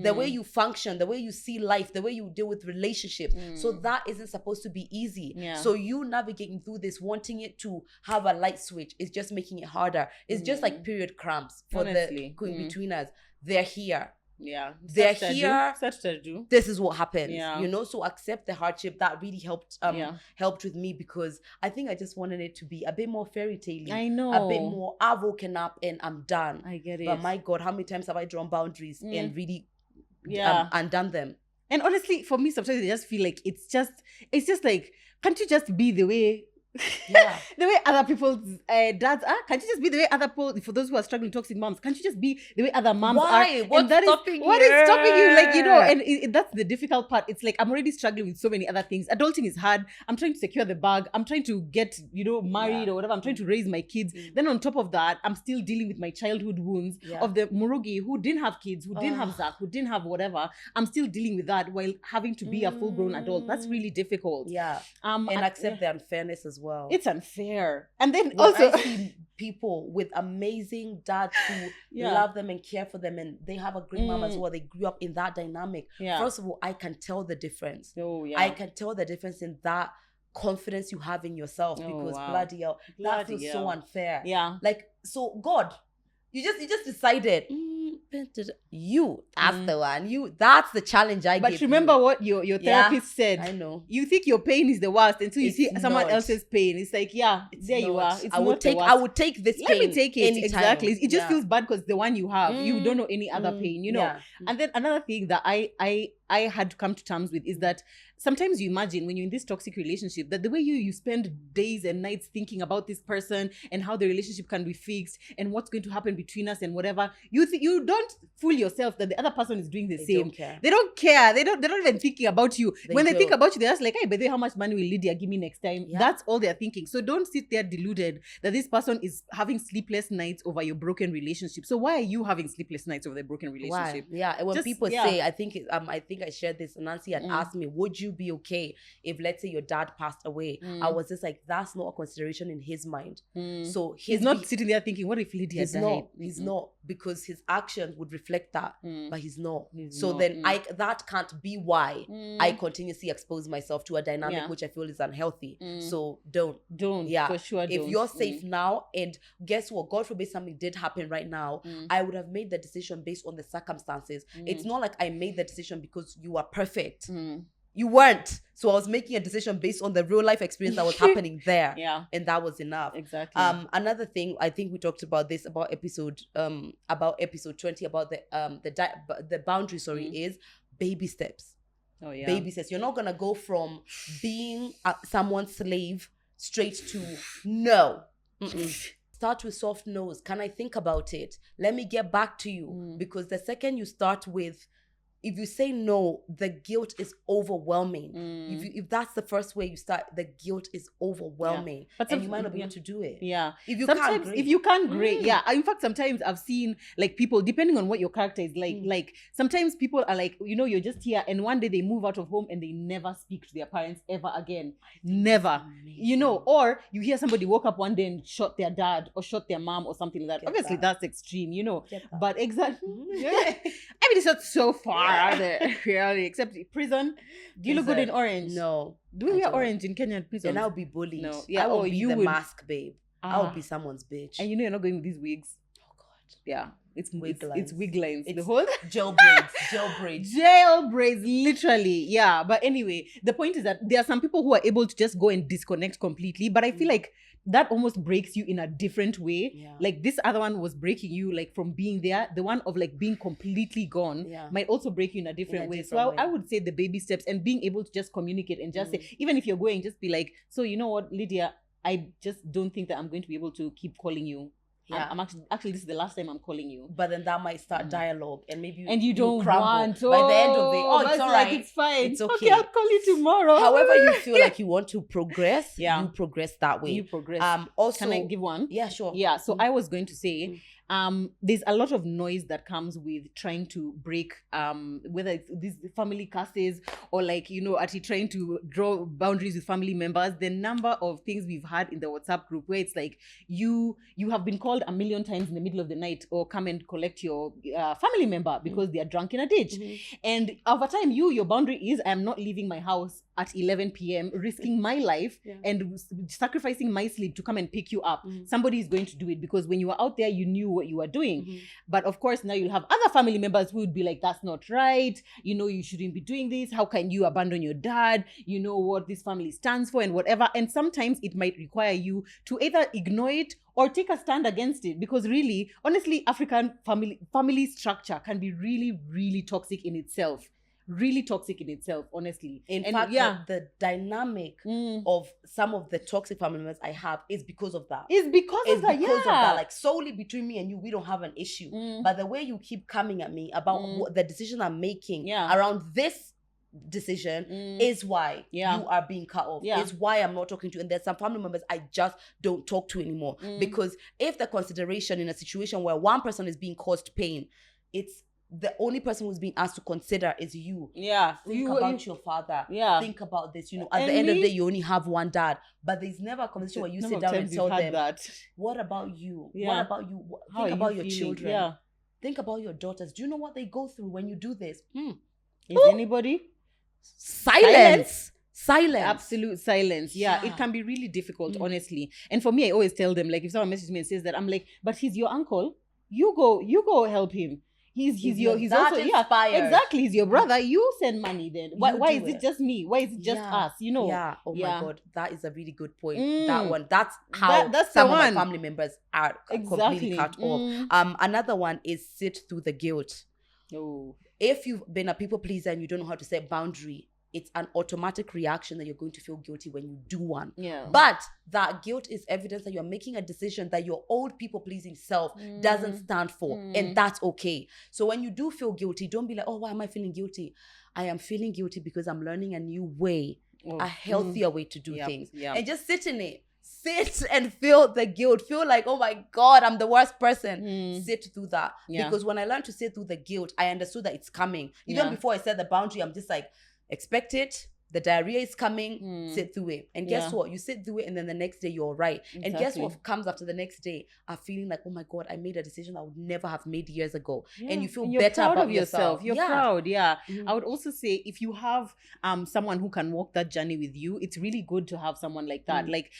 The way you function, the way you see life, the way you deal with relationships. So that isn't supposed to be easy. So you navigating through this, wanting it to have a light switch, is just making it harder. It's just like period cramps for the between us. They're here. Yeah, they're here. Such to do. This is what happens. You know, so accept the hardship. That really helped with me, because I think I just wanted it to be a bit more fairy tale. I know, a bit more I've woken up and I'm done. I get it. But my God, how many times have I drawn boundaries and really undone them? And honestly, for me, sometimes I just feel like it's just like, can't you just be the way the way other people's dads are? Can't you just be the way other people, for those who are struggling toxic moms, can't you just be the way other moms are? What is stopping you? Like, you know, and that's the difficult part. It's like, I'm already struggling with so many other things. Adulting is hard. I'm trying to secure the bag. I'm trying to get, you know, married or whatever. I'm trying to raise my kids. Then on top of that, I'm still dealing with my childhood wounds of the Murugi who didn't have kids, who didn't have Zach, who didn't have whatever. I'm still dealing with that while having to be a full-grown adult. That's really difficult. And accept the unfairness as well. It's unfair. And then when also I see people with amazing dads who love them and care for them, and they have a great mom as well. They grew up in that dynamic. First of all, I can tell the difference. I can tell the difference in that confidence you have in yourself, because bloody hell, that feels so unfair. Like, so God, you just decided that's the one. That's the challenge I gave. But remember what your therapist said. I know. You think your pain is the worst until you see someone else's pain. It's like, you are. It's I would take this pain. Let me take it. Anytime. Exactly. It just feels bad because the one you have, you don't know any other pain, you know. And then another thing that I had to come to terms with is that sometimes you imagine when you're in this toxic relationship that the way you spend days and nights thinking about this person and how the relationship can be fixed and what's going to happen between us and whatever, you don't fool yourself that the other person is doing the same. They don't care. They're not even thinking about you. When they think about you, they're just like, hey, by the way, how much money will Lydia give me next time? That's all they're thinking. So don't sit there deluded that this person is having sleepless nights over your broken relationship. So why are you having sleepless nights over the broken relationship? Why? And when people say, I think I shared this, Nancy had asked me, would you be okay if, let's say, your dad passed away? I was just like, that's not a consideration in his mind. So he's not sitting there thinking, what if Lydia died? He's not, because his actions would reflect that, but he's not. That can't be why I continuously expose myself to a dynamic which I feel is unhealthy. So don't. For sure. If you're safe now, and guess what, God forbid something did happen right now, I would have made the decision based on the circumstances. It's not like I made the decision because you are perfect. You weren't. So I was making a decision based on the real life experience that was happening there. And that was enough. Exactly. Another thing, I think we talked about this about episode 20, about the boundary, is baby steps. Baby steps. You're not gonna go from being someone's slave straight to no. Start with soft nose. Can I think about it? Let me get back to you. Because the second you start with, if you say no, the guilt is overwhelming. If that's the first way you start, the guilt is overwhelming. But and you might not be able to do it. If you can't, great. In fact, sometimes I've seen like people, depending on what your character is like sometimes people are like, you know, you're just here and one day they move out of home and they never speak to their parents ever again. Never. You know, or you hear somebody woke up one day and shot their dad or shot their mom or something like that. Obviously, that's extreme, you know. But exactly. I mean, it's not so far. Really, except prison. Do you look good in orange? No. Do we wear orange in Kenyan prison? Then I'll be bullied. No. I will be the mask babe. I will be someone's bitch. And you know you're not going with these wigs. Oh God. Yeah. It's wig lines. It's the whole jail braids. Jail braids, literally. Yeah. But anyway, the point is that there are some people who are able to just go and disconnect completely. But I feel like that almost breaks you in a different way. Like this other one was breaking you like from being there. The one of like being completely gone might also break you in a different way. So I would say the baby steps and being able to just communicate and just say, even if you're going, just be like, so you know what, Lydia, I just don't think that I'm going to be able to keep calling you. I'm actually this is the last time I'm calling you. But then that might start dialogue and maybe you don't crumble. Want by the end of it. It's all right. Like, it's fine. It's okay. Okay, I'll call you tomorrow. However you feel like you want to progress, you progress that way. You progress. Also, can I give one? Yeah, sure. Yeah. So I was going to say, there's a lot of noise that comes with trying to break, whether it's these family curses or like, actually trying to draw boundaries with family members. The number of things we've had in the WhatsApp group where it's like, you have been called a million times in the middle of the night, or come and collect your family member because they are drunk in a ditch. And over time, your boundary is, I am not leaving my house at 11 p.m, risking my life and sacrificing my sleep to come and pick you up. Somebody is going to do it, because when you were out there, you knew what you were doing. But of course, now you'll have other family members who would be like, that's not right. You shouldn't be doing this. How can you abandon your dad? You know what this family stands for and whatever. And sometimes it might require you to either ignore it or take a stand against it, because really, honestly, African family structure can be really, really toxic in itself. Really toxic in itself, honestly. In fact, the dynamic of some of the toxic family members I have is because of that. It's because of that. Like, solely between me and you, we don't have an issue. But the way you keep coming at me about what the decision I'm making around this decision is why you are being cut off. Is why I'm not talking to you. And there's some family members I just don't talk to anymore. Because if the consideration in a situation where one person is being caused pain, it's the only person who's being asked to consider is you. Think about your father. Think about this. At the end of the day, you only have one dad. But there's never a conversation where you sit down and tell them, what about you? What about you? Think about your children. Think about your daughters. Do you know what they go through when you do this? Is anybody? Silence. Absolute silence. It can be really difficult, honestly. And for me, I always tell them, like, if someone messages me and says that, I'm like, but he's your uncle. You go help him. He's also inspired. Exactly. He's your brother. You send money then. Why is it just me? Why is it just us? Oh my God, that is a really good point. That one. That's how some of my family members are completely cut off. Another one is sit through the guilt. If you've been a people pleaser and you don't know how to set boundary, it's an automatic reaction that you're going to feel guilty when you do one. But that guilt is evidence that you're making a decision that your old people-pleasing self doesn't stand for. And that's okay. So when you do feel guilty, don't be like, oh, why am I feeling guilty? I am feeling guilty because I'm learning a new way, a healthier way to do things. And just sit in it. Sit and feel the guilt. Feel like, oh my God, I'm the worst person. Sit through that. Because when I learned to sit through the guilt, I understood that it's coming. Even before I set the boundary, I'm just like, expect it. The diarrhea is coming. Sit through it. And guess what? You sit through it and then the next day you're right. Exactly. And guess what comes after the next day? Are feeling like, oh my God, I made a decision I would never have made years ago. And you feel better about yourself. You're proud. I would also say, if you have someone who can walk that journey with you, it's really good to have someone like that. Like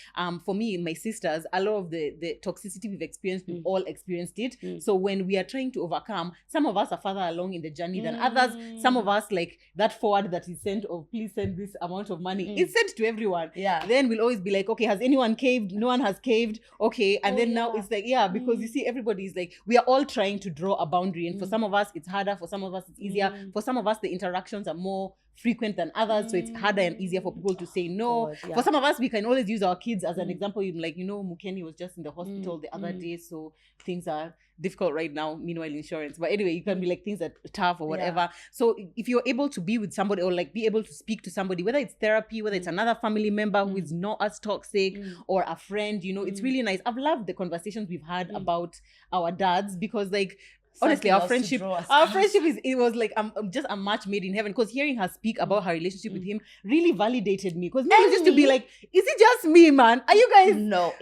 for me, my sisters, a lot of the toxicity we've experienced, we've all experienced it. So when we are trying to overcome, some of us are further along in the journey than others. Some of us, like that forward that is sent of, please send this amount of money, it's sent to everyone. Then we'll always be like, okay, has anyone caved? No one has caved. Okay. And then now it's like, because you see, everybody's like, we are all trying to draw a boundary. And for some of us, it's harder. For some of us, it's easier. For some of us, the interactions are more frequent than others, so it's harder and easier for people to say no. For some of us, we can always use our kids as an example. Like, Mukeni was just in the hospital the other day, so things are difficult right now, meanwhile insurance. But anyway, you can be like, things are tough or whatever. So if you're able to be with somebody, or like be able to speak to somebody, whether it's therapy, whether it's another family member who is not as toxic, or a friend, it's really nice. I've loved the conversations we've had about our dads, because like, honestly, our friendship was like just a match made in heaven, because hearing her speak about her relationship with him really validated me, because me used to be like, is it just me, man? Are you guys? No,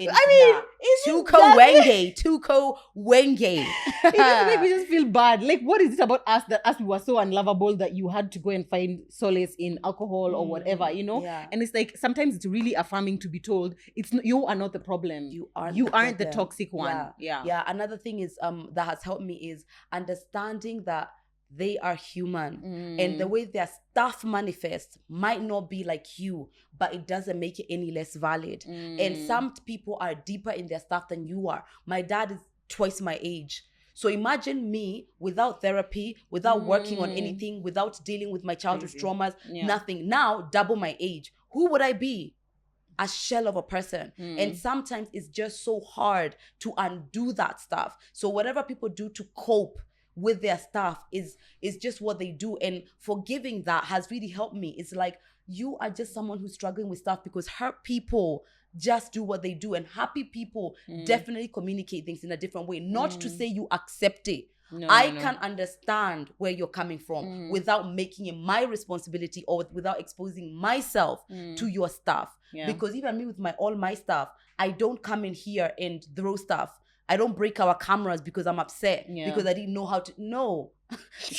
Tuko Wenge. It just make me just feel bad. Like, what is it about us that us we were so unlovable that you had to go and find solace in alcohol or whatever, And it's like, sometimes it's really affirming to be told, you are not the problem. You aren't the toxic one. Another thing is that has helped me is understanding that they are human, and the way their stuff manifests might not be like you, but it doesn't make it any less valid. And some people are deeper in their stuff than you are. My dad is twice my age. So imagine me without therapy, without working on anything, without dealing with my childhood traumas, nothing. Now, double my age. Who would I be? A shell of a person. And sometimes it's just so hard to undo that stuff. So whatever people do to cope with their stuff is just what they do. And forgiving that has really helped me. It's like, you are just someone who's struggling with stuff, because hurt people just do what they do. And happy people definitely communicate things in a different way. Not to say you accept it. I can understand where you're coming from without making it my responsibility or without exposing myself to your stuff. Because even me with all my stuff, I don't come in here and throw stuff. I don't break our cameras because I'm upset because I didn't know how to. No.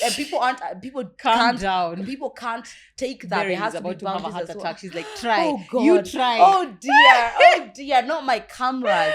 And people Calm down. People can't take that. There has to be about to have a heart attack. Well. She's like, try. Oh God. You try. Oh dear, not my cameras,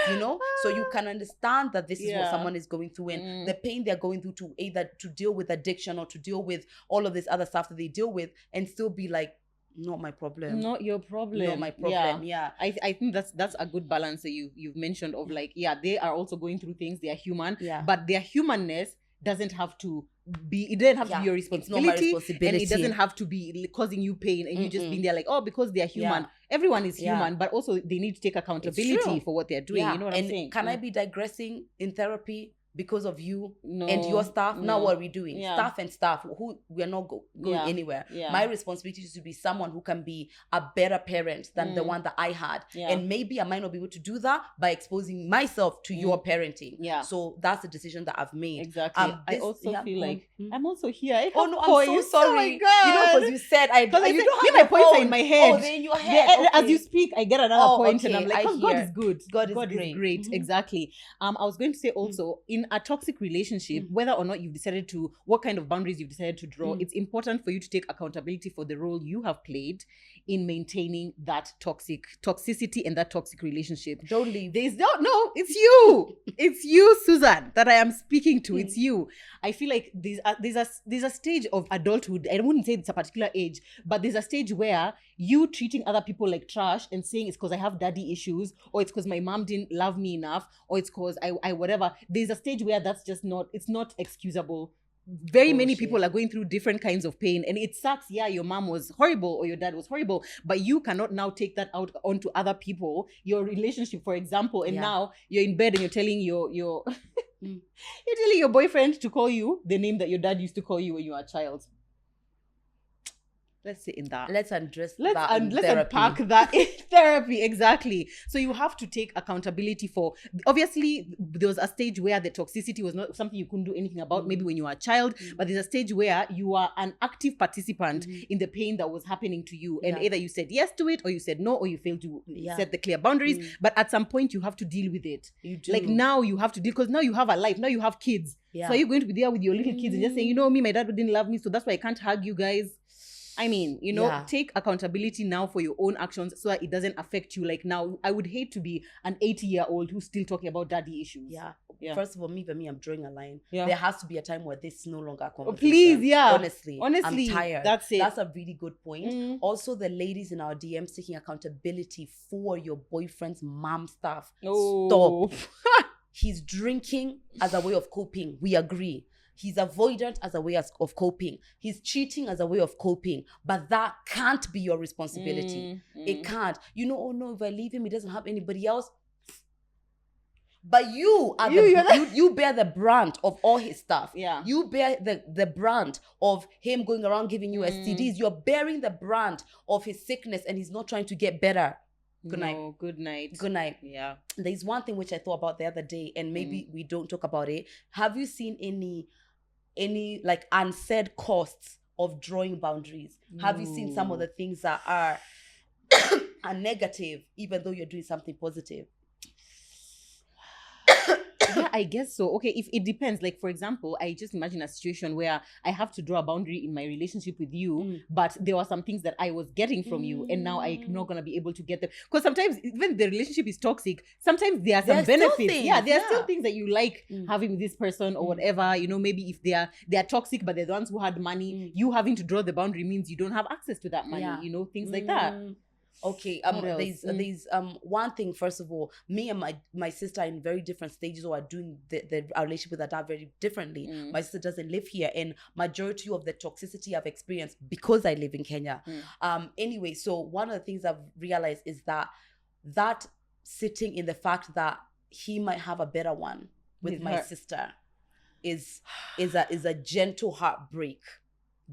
So you can understand that this is what someone is going through, and the pain they're going through to either to deal with addiction or to deal with all of this other stuff that they deal with, and still be like, not my problem. Not your problem. Not my problem. Yeah. I think that's a good balance that you've mentioned of like, they are also going through things. They are human. But their humanness doesn't have to be, it doesn't have to be your responsibility. It's not my responsibility. And it doesn't have to be causing you pain and you just being there like, because they're human. Everyone is human, but also they need to take accountability for what they're doing. You know what I'm saying? Can I be digressing in therapy because of you and your staff? Now what are we doing? Staff and staff, who we are not going anywhere. My responsibility is to be someone who can be a better parent than the one that I had. And maybe I might not be able to do that by exposing myself to your parenting. So that's the decision that I've made. Exactly. I also feel like I'm also here. I'm so sorry. Oh my God. Because you said you don't have my points are in my head. Oh, they're in your head. Okay. As you speak, I get another point and I'm like, God is good. God is great. Exactly. I was going to say also, in a toxic relationship, whether or not you've decided to, what kind of boundaries you've decided to draw, it's important for you to take accountability for the role you have played in maintaining that toxicity and that toxic relationship. Don't leave. It's you. It's you, Susan, that I am speaking to. It's you. I feel like there's a stage of adulthood. I wouldn't say it's a particular age, but there's a stage where you treating other people like trash and saying it's because I have daddy issues, or it's because my mom didn't love me enough, or it's because I whatever. There's a stage where that's just it's not excusable. Very many people are going through different kinds of pain, and it sucks. Your mom was horrible or your dad was horrible, but you cannot now take that out onto other people, your relationship, for example, and now you're in bed and you're telling your you're telling your boyfriend to call you the name that your dad used to call you when you were a child. Let's sit in that. Let's unpack that in therapy. Exactly. So you have to take accountability for, obviously there was a stage where the toxicity was not something you couldn't do anything about, maybe when you were a child, but there's a stage where you are an active participant in the pain that was happening to you. And either you said yes to it, or you said no, or you failed to set the clear boundaries. But at some point you have to deal with it. You do. Like now you have to deal, because now you have a life, now you have kids. So are you going to be there with your little kids and just saying, me, my dad didn't love me, so that's why I can't hug you guys? I mean, take accountability now for your own actions so that it doesn't affect you. Like now, I would hate to be an 80-year-old who's still talking about daddy issues. First of all, me, I'm drawing a line. There has to be a time where this is no longer a conversation. Please, Honestly, I'm tired. That's it. That's a really good point. Also, the ladies in our DMs taking accountability for your boyfriend's mom stuff. Stop. He's drinking as a way of coping. We agree. He's avoidant as a way of coping. He's cheating as a way of coping. But that can't be your responsibility. It can't. If I leave him, he doesn't have anybody else. But you bear the brunt of all his stuff. You bear the brunt of him going around giving you STDs. You're bearing the brunt of his sickness, and he's not trying to get better. Good night. Yeah. There's one thing which I thought about the other day, and maybe we don't talk about it. Have you seen any like unsaid costs of drawing boundaries? Have you seen some of the things that are negative, even though you're doing something positive? Yeah, I guess so. Okay, if it depends. Like, for example, I just imagine a situation where I have to draw a boundary in my relationship with you, but there were some things that I was getting from you, and now I'm not going to be able to get them. Because sometimes, even the relationship is toxic, sometimes there are some benefits. There are still things that you like having with this person or whatever. Maybe if they are toxic, but they're the ones who had money, you having to draw the boundary means you don't have access to that money, things like that. Okay, there's one thing. First of all, me and my sister are in very different stages, or are doing our relationship with our dad very differently. My sister doesn't live here, and majority of the toxicity I've experienced because I live in Kenya. Anyway, so one of the things I've realized is that sitting in the fact that he might have a better one with my sister is a gentle heartbreak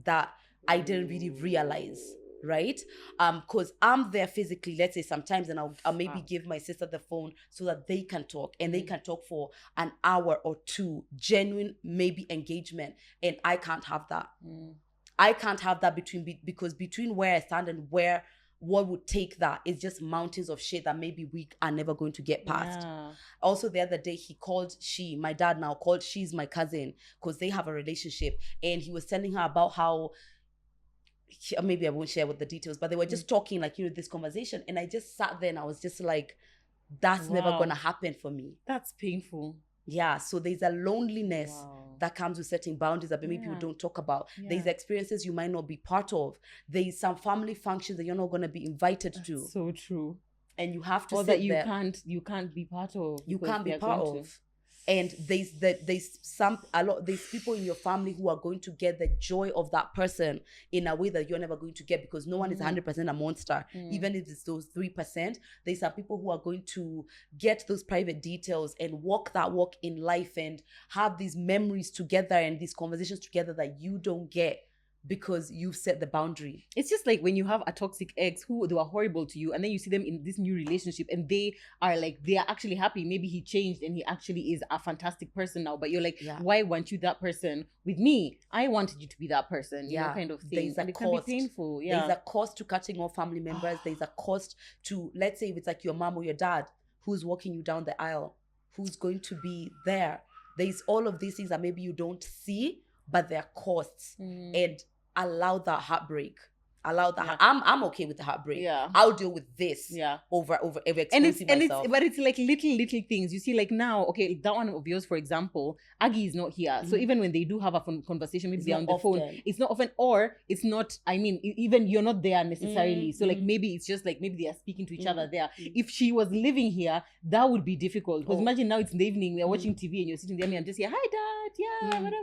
that I didn't really realize right? Because I'm there physically, let's say sometimes, and I'll maybe give my sister the phone so that they can talk, and they can talk for an hour or two, genuine maybe engagement, and I can't have that. I can't have that because between where I stand and where what would take that is just mountains of shit that maybe we are never going to get past. Also, the other day my dad now called, she's my cousin, because they have a relationship, and he was telling her about how, maybe I won't share with the details, but they were just talking like, this conversation, and I just sat there and I was just like, that's never gonna happen for me. That's painful. Yeah, so there's a loneliness that comes with setting boundaries that maybe people don't talk about. There's experiences you might not be part of. There's some family functions that you're not going to be invited to. So true. And you have to sit that you can't be part of. You can't be part of. And there's people in your family who are going to get the joy of that person in a way that you're never going to get, because no one is 100% a monster. Even if it's those 3%, there's some people who are going to get those private details and walk that walk in life and have these memories together and these conversations together that you don't get, because you've set the boundary. It's just like when you have a toxic ex who they were horrible to you, and then you see them in this new relationship and they are actually happy. Maybe he changed and he actually is a fantastic person now, but you're like, why weren't you that person with me? I wanted you to be that person, you know, kind of thing. There's a cost. Can be painful. There's a cost to cutting off family members. There's a cost to, let's say if it's like your mom or your dad who's walking you down the aisle, who's going to be there. There's all of these things that maybe you don't see, but they're costs. And allow that heartbreak. I'm okay with the heartbreak. I'll deal with this over exposing myself. But it's like little things. You see, like now, okay, that one of yours, for example, Aggie is not here. So even when they do have a conversation, maybe they're on the phone, it's not often, or it's not, even you're not there necessarily. So like maybe it's just like, maybe they are speaking to each other there. If she was living here, that would be difficult. Because imagine now it's in the evening, we are watching TV and you're sitting there and I'm just here, hi dad, whatever.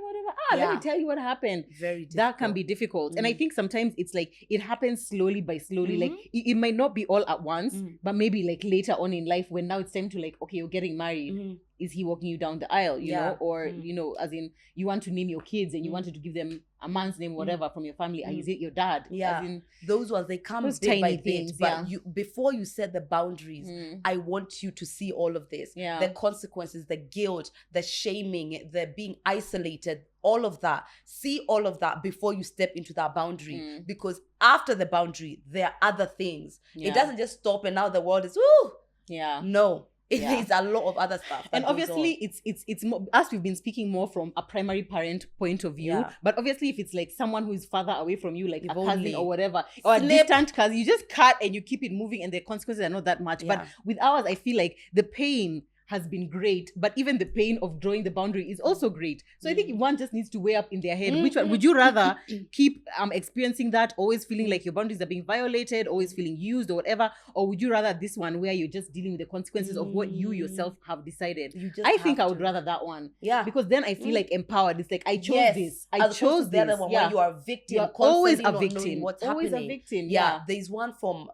Let me tell you what happened. Very difficult. That can be difficult. And I think sometimes it's like, it happens slowly by slowly. Like it might not be all at once, but maybe like later on in life when now it's time to like, okay, you're getting married. Is he walking you down the aisle, you know? Or, you know, as in you want to name your kids and you wanted to give them a man's name, whatever, from your family. Is it your dad? Yeah. As in, those ones, they come bit by bit. But before you set the boundaries, I want you to see all of this. The consequences, the guilt, the shaming, the being isolated, all of that. See all of that before you step into that boundary. Because after the boundary, there are other things. It doesn't just stop and now the world is, woo! No. It's a lot of other stuff. And obviously it's more, as we've been speaking more from a primary parent point of view, but obviously if it's like someone who is farther away from you, like a cousin or whatever, or a distant cousin, you just cut and you keep it moving and the consequences are not that much. But with ours, I feel like the pain has been great, but even the pain of drawing the boundary is also great. So I think one just needs to weigh up in their head, which one would you rather keep experiencing that, always feeling like your boundaries are being violated, always feeling used or whatever, or would you rather this one where you're just dealing with the consequences of what you yourself have decided? I think I would rather that one. Because then I feel like empowered. It's like I chose this. I chose the other one where you are a victim. You're always a victim. What's always happening. A victim. There's one from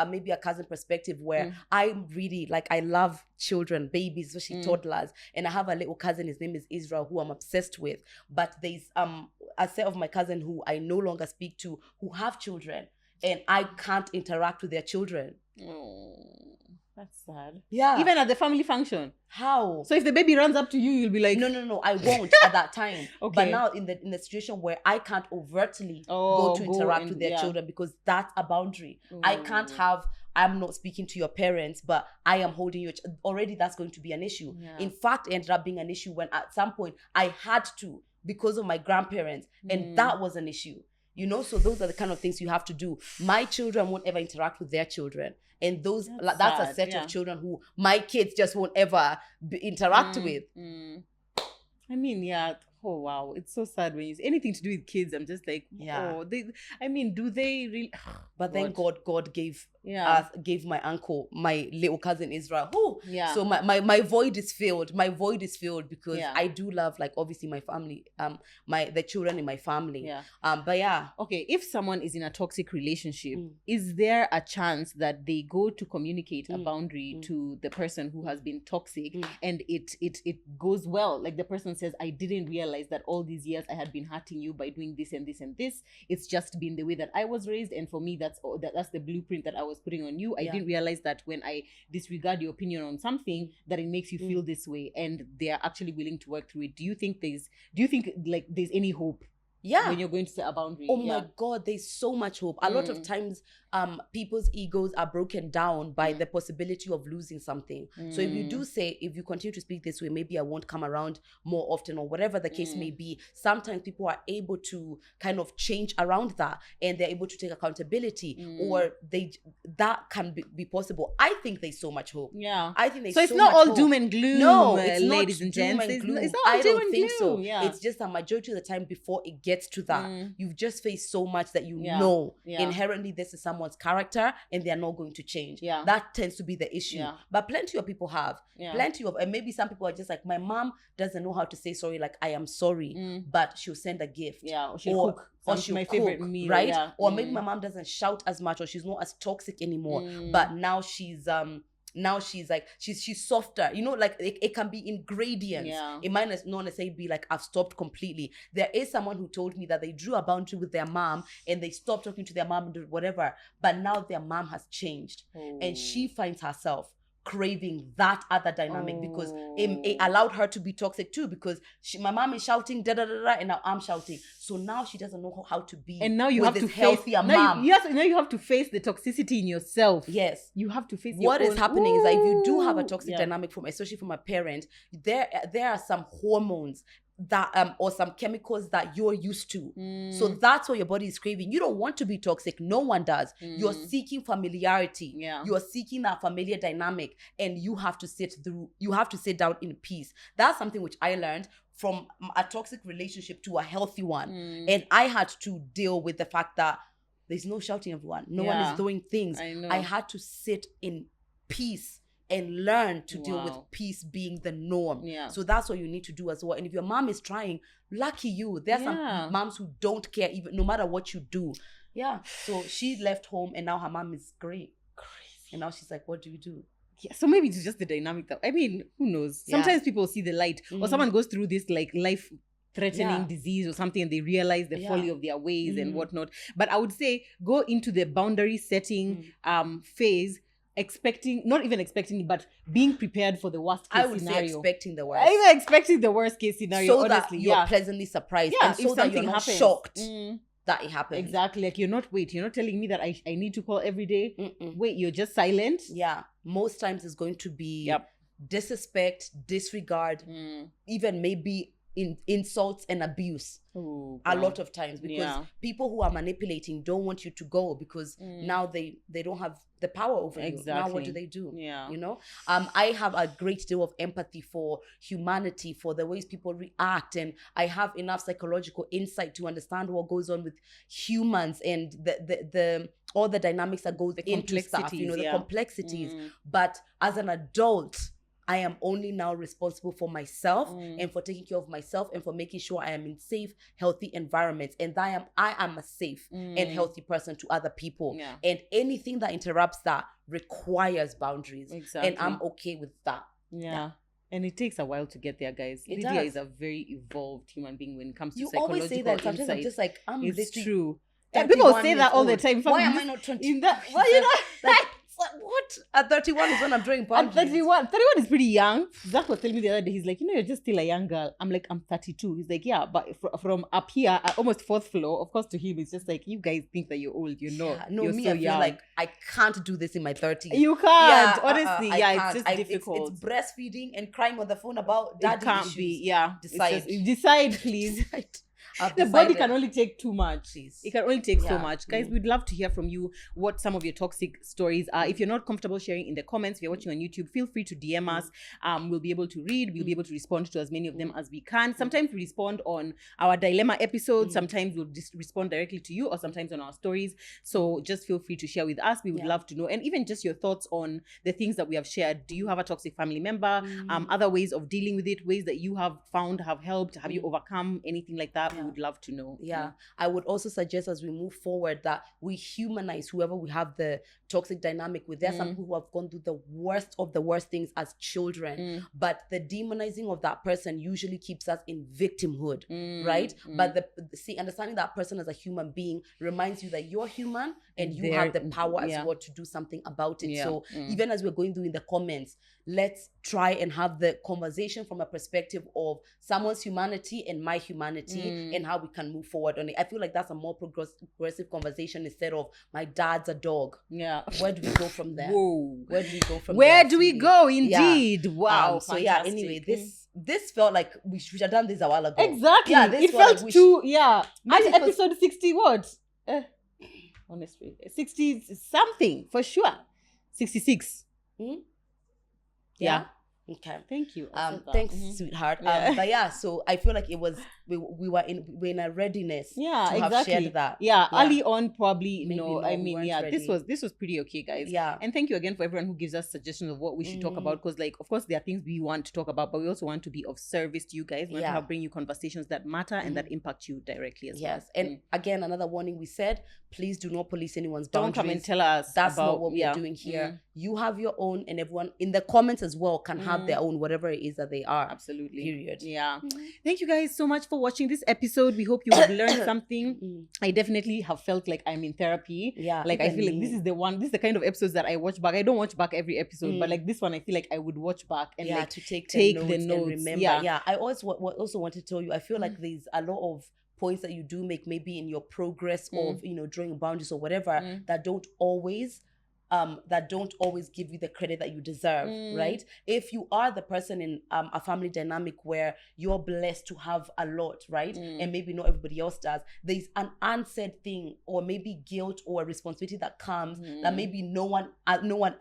maybe a cousin perspective where I'm really like, I love children, babies, especially toddlers, and I have a little cousin, his name is Israel, who I'm obsessed with. But there's a set of my cousin who I no longer speak to, who have children, and I can't interact with their children. That's sad. Even at the family function. How? So if the baby runs up to you, you'll be like, no, I won't at that time. But now in the situation where I can't overtly go to interact with their children, because that's a boundary. I can't have, I'm not speaking to your parents, but I am holding you. Already that's going to be an issue. In fact, it ended up being an issue when at some point I had to, because of my grandparents, and that was an issue. You know, so those are the kind of things you have to do. My children won't ever interact with their children. And that's a set of children who my kids just won't ever interact with. Oh wow, it's so sad when you say anything to do with kids. I'm just like, do they really? But then God gave my uncle, my little cousin Israel. So my void is filled. My void is filled because I do love, like, obviously my family, the children in my family. Okay, if someone is in a toxic relationship, is there a chance that they go to communicate a boundary to the person who has been toxic and it goes well? Like the person says, I didn't realize realize that all these years I had been hurting you by doing this and this and this. It's just been the way that I was raised, and for me that's the blueprint that I was putting on you. I didn't realize that when I disregard your opinion on something, that it makes you feel this way, and they are actually willing to work through it. Do you think like there's any hope when you're going to set a boundary? Oh my God, there's so much hope. A lot of times people's egos are broken down by the possibility of losing something. So if you do say, if you continue to speak this way, maybe I won't come around more often, or whatever the case may be, sometimes people are able to kind of change around that, and they're able to take accountability, or that can be possible. I think there's so much hope. I think there's so it's not all hope. Doom and gloom. No, it's ladies not and gents. It's not all I doom don't and think gloom. so. It's just a majority of the time before it gets to that, you've just faced so much that know inherently this is someone's character, and they're not going to change. That tends to be the issue. But plenty of people have. Plenty of, and maybe some people are just like, my mom doesn't know how to say sorry, like I am sorry, but she'll send a gift. Or she'll cook. Or she'll my cook, favorite meal, right? Or maybe my mom doesn't shout as much, or she's not as toxic anymore. But now she's like she's softer, like it can be in gradients. It might not necessarily be like I've stopped completely. There is someone who told me that they drew a boundary with their mom and they stopped talking to their mom and whatever, but now their mom has changed and she finds herself craving that other dynamic because it allowed her to be toxic too, because my mom is shouting da da da da, and now I'm shouting, so now she doesn't know how to be, and now you have to face healthier mom. Now you have to face the toxicity in yourself. Yes, you have to face what is happening is that if you do have a toxic dynamic especially from a parent, there are some hormones that or some chemicals that you're used to, so that's what your body is craving. You don't want to be toxic, no one does. You're seeking familiarity, you're seeking that familiar dynamic, and you have to sit down in peace. That's something which I learned from a toxic relationship to a healthy one, and I had to deal with the fact that there's no shouting everyone, no one is doing things. I had to sit in peace and learn to deal with peace being the norm. So that's what you need to do as well. And if your mom is trying, lucky you. There are some moms who don't care, even no matter what you do. So she left home and now her mom is great. Crazy. And now she's like, what do you do? So maybe it's just the dynamic that, I mean, who knows? Sometimes people see the light, or someone goes through this like life threatening disease or something, and they realize the folly of their ways and whatnot. But I would say go into the boundary setting phase not even expecting, but being prepared for the worst case scenario. I would say expecting the worst. Even expecting the worst case scenario, so honestly. That you're pleasantly surprised. And so that you're not shocked that it happened. Exactly. Like you're not telling me that I need to call every day. Wait, you're just silent? Yeah. Most times it's going to be disrespect, disregard, even maybe insults and abuse. A lot of times, because people who are manipulating don't want you to go, because now they don't have the power over you. Now what do they do? I have a great deal of empathy for humanity, for the ways people react, and I have enough psychological insight to understand what goes on with humans and the all the dynamics that goes into stuff, the complexities. But as an adult, I am only now responsible for myself and for taking care of myself and for making sure I am in safe, healthy environments, and that I am a safe and healthy person to other people. And anything that interrupts that requires boundaries. And I'm okay with that. And it takes a while to get there, guys. Lydia is a very evolved human being when it comes to psychological always say that. Sometimes insight. I'm just like, it's true. People say that all the time. Why am I not 20? What? At 31 is when I'm drawing boundaries. At 31 is pretty young. Zach was telling me the other day, he's like, you're just still a young girl. I'm like, I'm 32. He's like, yeah, but from up here, almost fourth floor, of course, to him, it's just like, you guys think that you're old. You're not. No, you're me, so I feel young. like I can't do this in my 30s. You can't. Honestly, it's just difficult. It's breastfeeding and crying on the phone about daddy issues. It can't be, Decide, please. The body can only take too much. Please. It can only take so much. Guys, we'd love to hear from you what some of your toxic stories are. If you're not comfortable sharing in the comments, if you're watching on YouTube, feel free to DM us. We'll be able to read. We'll be able to respond to as many of them as we can. Sometimes we respond on our dilemma episodes. Sometimes we'll just respond directly to you, or sometimes on our stories. So just feel free to share with us. We would love to know. And even just your thoughts on the things that we have shared. Do you have a toxic family member? Other ways of dealing with it, ways that you have found have helped? Have you overcome anything like that? we would love to know. Yeah. I would also suggest as we move forward that we humanize whoever we have the toxic dynamic with. There are some people who have gone through the worst of the worst things as children, but the demonizing of that person usually keeps us in victimhood, right? But understanding that person as a human being reminds you that you're human and you have the power as well to do something about it. So even as we're going through in the comments, let's try and have the conversation from a perspective of someone's humanity and my humanity and how we can move forward on it. I feel like that's a more progressive conversation instead of my dad's a dog. Yeah. Where do we go from there? Whoa. Where do we go from Where there? do we go? Indeed. Yeah. Wow. So anyway, this felt like we should have done this a while ago. Exactly. Yeah, this it felt like too, at episode 60 what? Honestly, 60 something for sure. 66. Yeah. Okay. Thank you. Thanks, sweetheart. But so I feel like it was we're in a readiness to have shared that. Early on probably this was pretty okay, guys. Yeah. And thank you again for everyone who gives us suggestions of what we should talk about, because of course there are things we want to talk about, but we also want to be of service to you guys. We want to bring you conversations that matter and that impact you directly as well. Yes. And again, another warning we said, please do not police anyone's boundaries. Don't come and tell us that's not what we are doing here. You have your own, and everyone in the comments as well can have their own, whatever it is that they are. Absolutely. Period. Yeah. Thank you guys so much for watching this episode. We hope you have learned something. I definitely have felt like I'm in therapy. Yeah. Like I feel like this is the kind of episodes that I watch back. I don't watch back every episode, but like this one I feel like I would watch back and to take the notes and remember. Yeah. I also want to tell you, I feel like there's a lot of points that you do make maybe in your progress of drawing boundaries or whatever that don't always give you the credit that you deserve, right? If you are the person in a family dynamic where you're blessed to have a lot, right? And maybe not everybody else does, there's an unsaid thing or maybe guilt or a responsibility that comes that maybe no one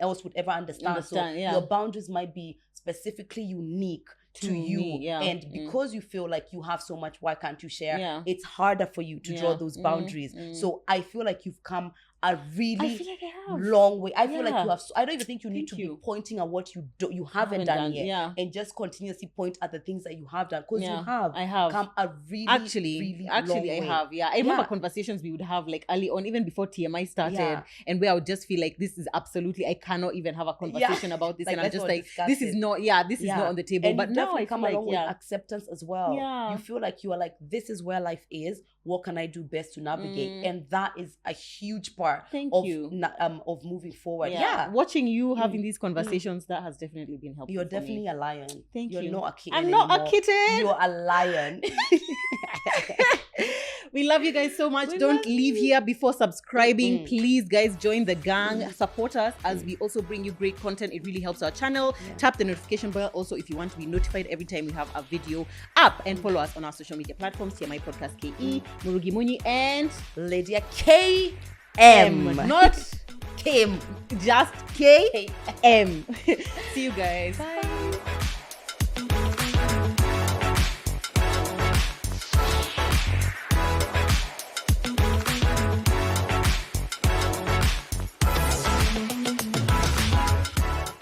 else would ever understand. So your boundaries might be specifically unique to you, and because you feel like you have so much, why can't you share? It's harder for you to draw those boundaries. So I feel like you've come a really long way. I feel like you have. I don't even think you need to be pointing at what you haven't done yet, and just continuously point at the things that you have done, because you have. I have come a really really long way. I have. I remember conversations we would have like early on, even before TMI started, and where I would just feel like this is absolutely, I cannot even have a conversation about this, like, and I'm just like, this is not on the table. And but now I come feel along like with acceptance as well. You feel like you are like, this is where life is. What can I do best to navigate? And that is a huge part of moving forward. Watching you having these conversations, that has definitely been helpful. You're definitely a lion. You're not a kitten. I'm not a kitten. You're a lion. We love you guys so much. Don't leave here before subscribing. Please, guys, join the gang. Support us as we also bring you great content. It really helps our channel. Tap the notification bell also if you want to be notified every time we have a video up. And follow us on our social media platforms. TMI Podcast KE, Murugi Muni, and Lydia KM. Not Kim. Just KM. See you guys. Bye.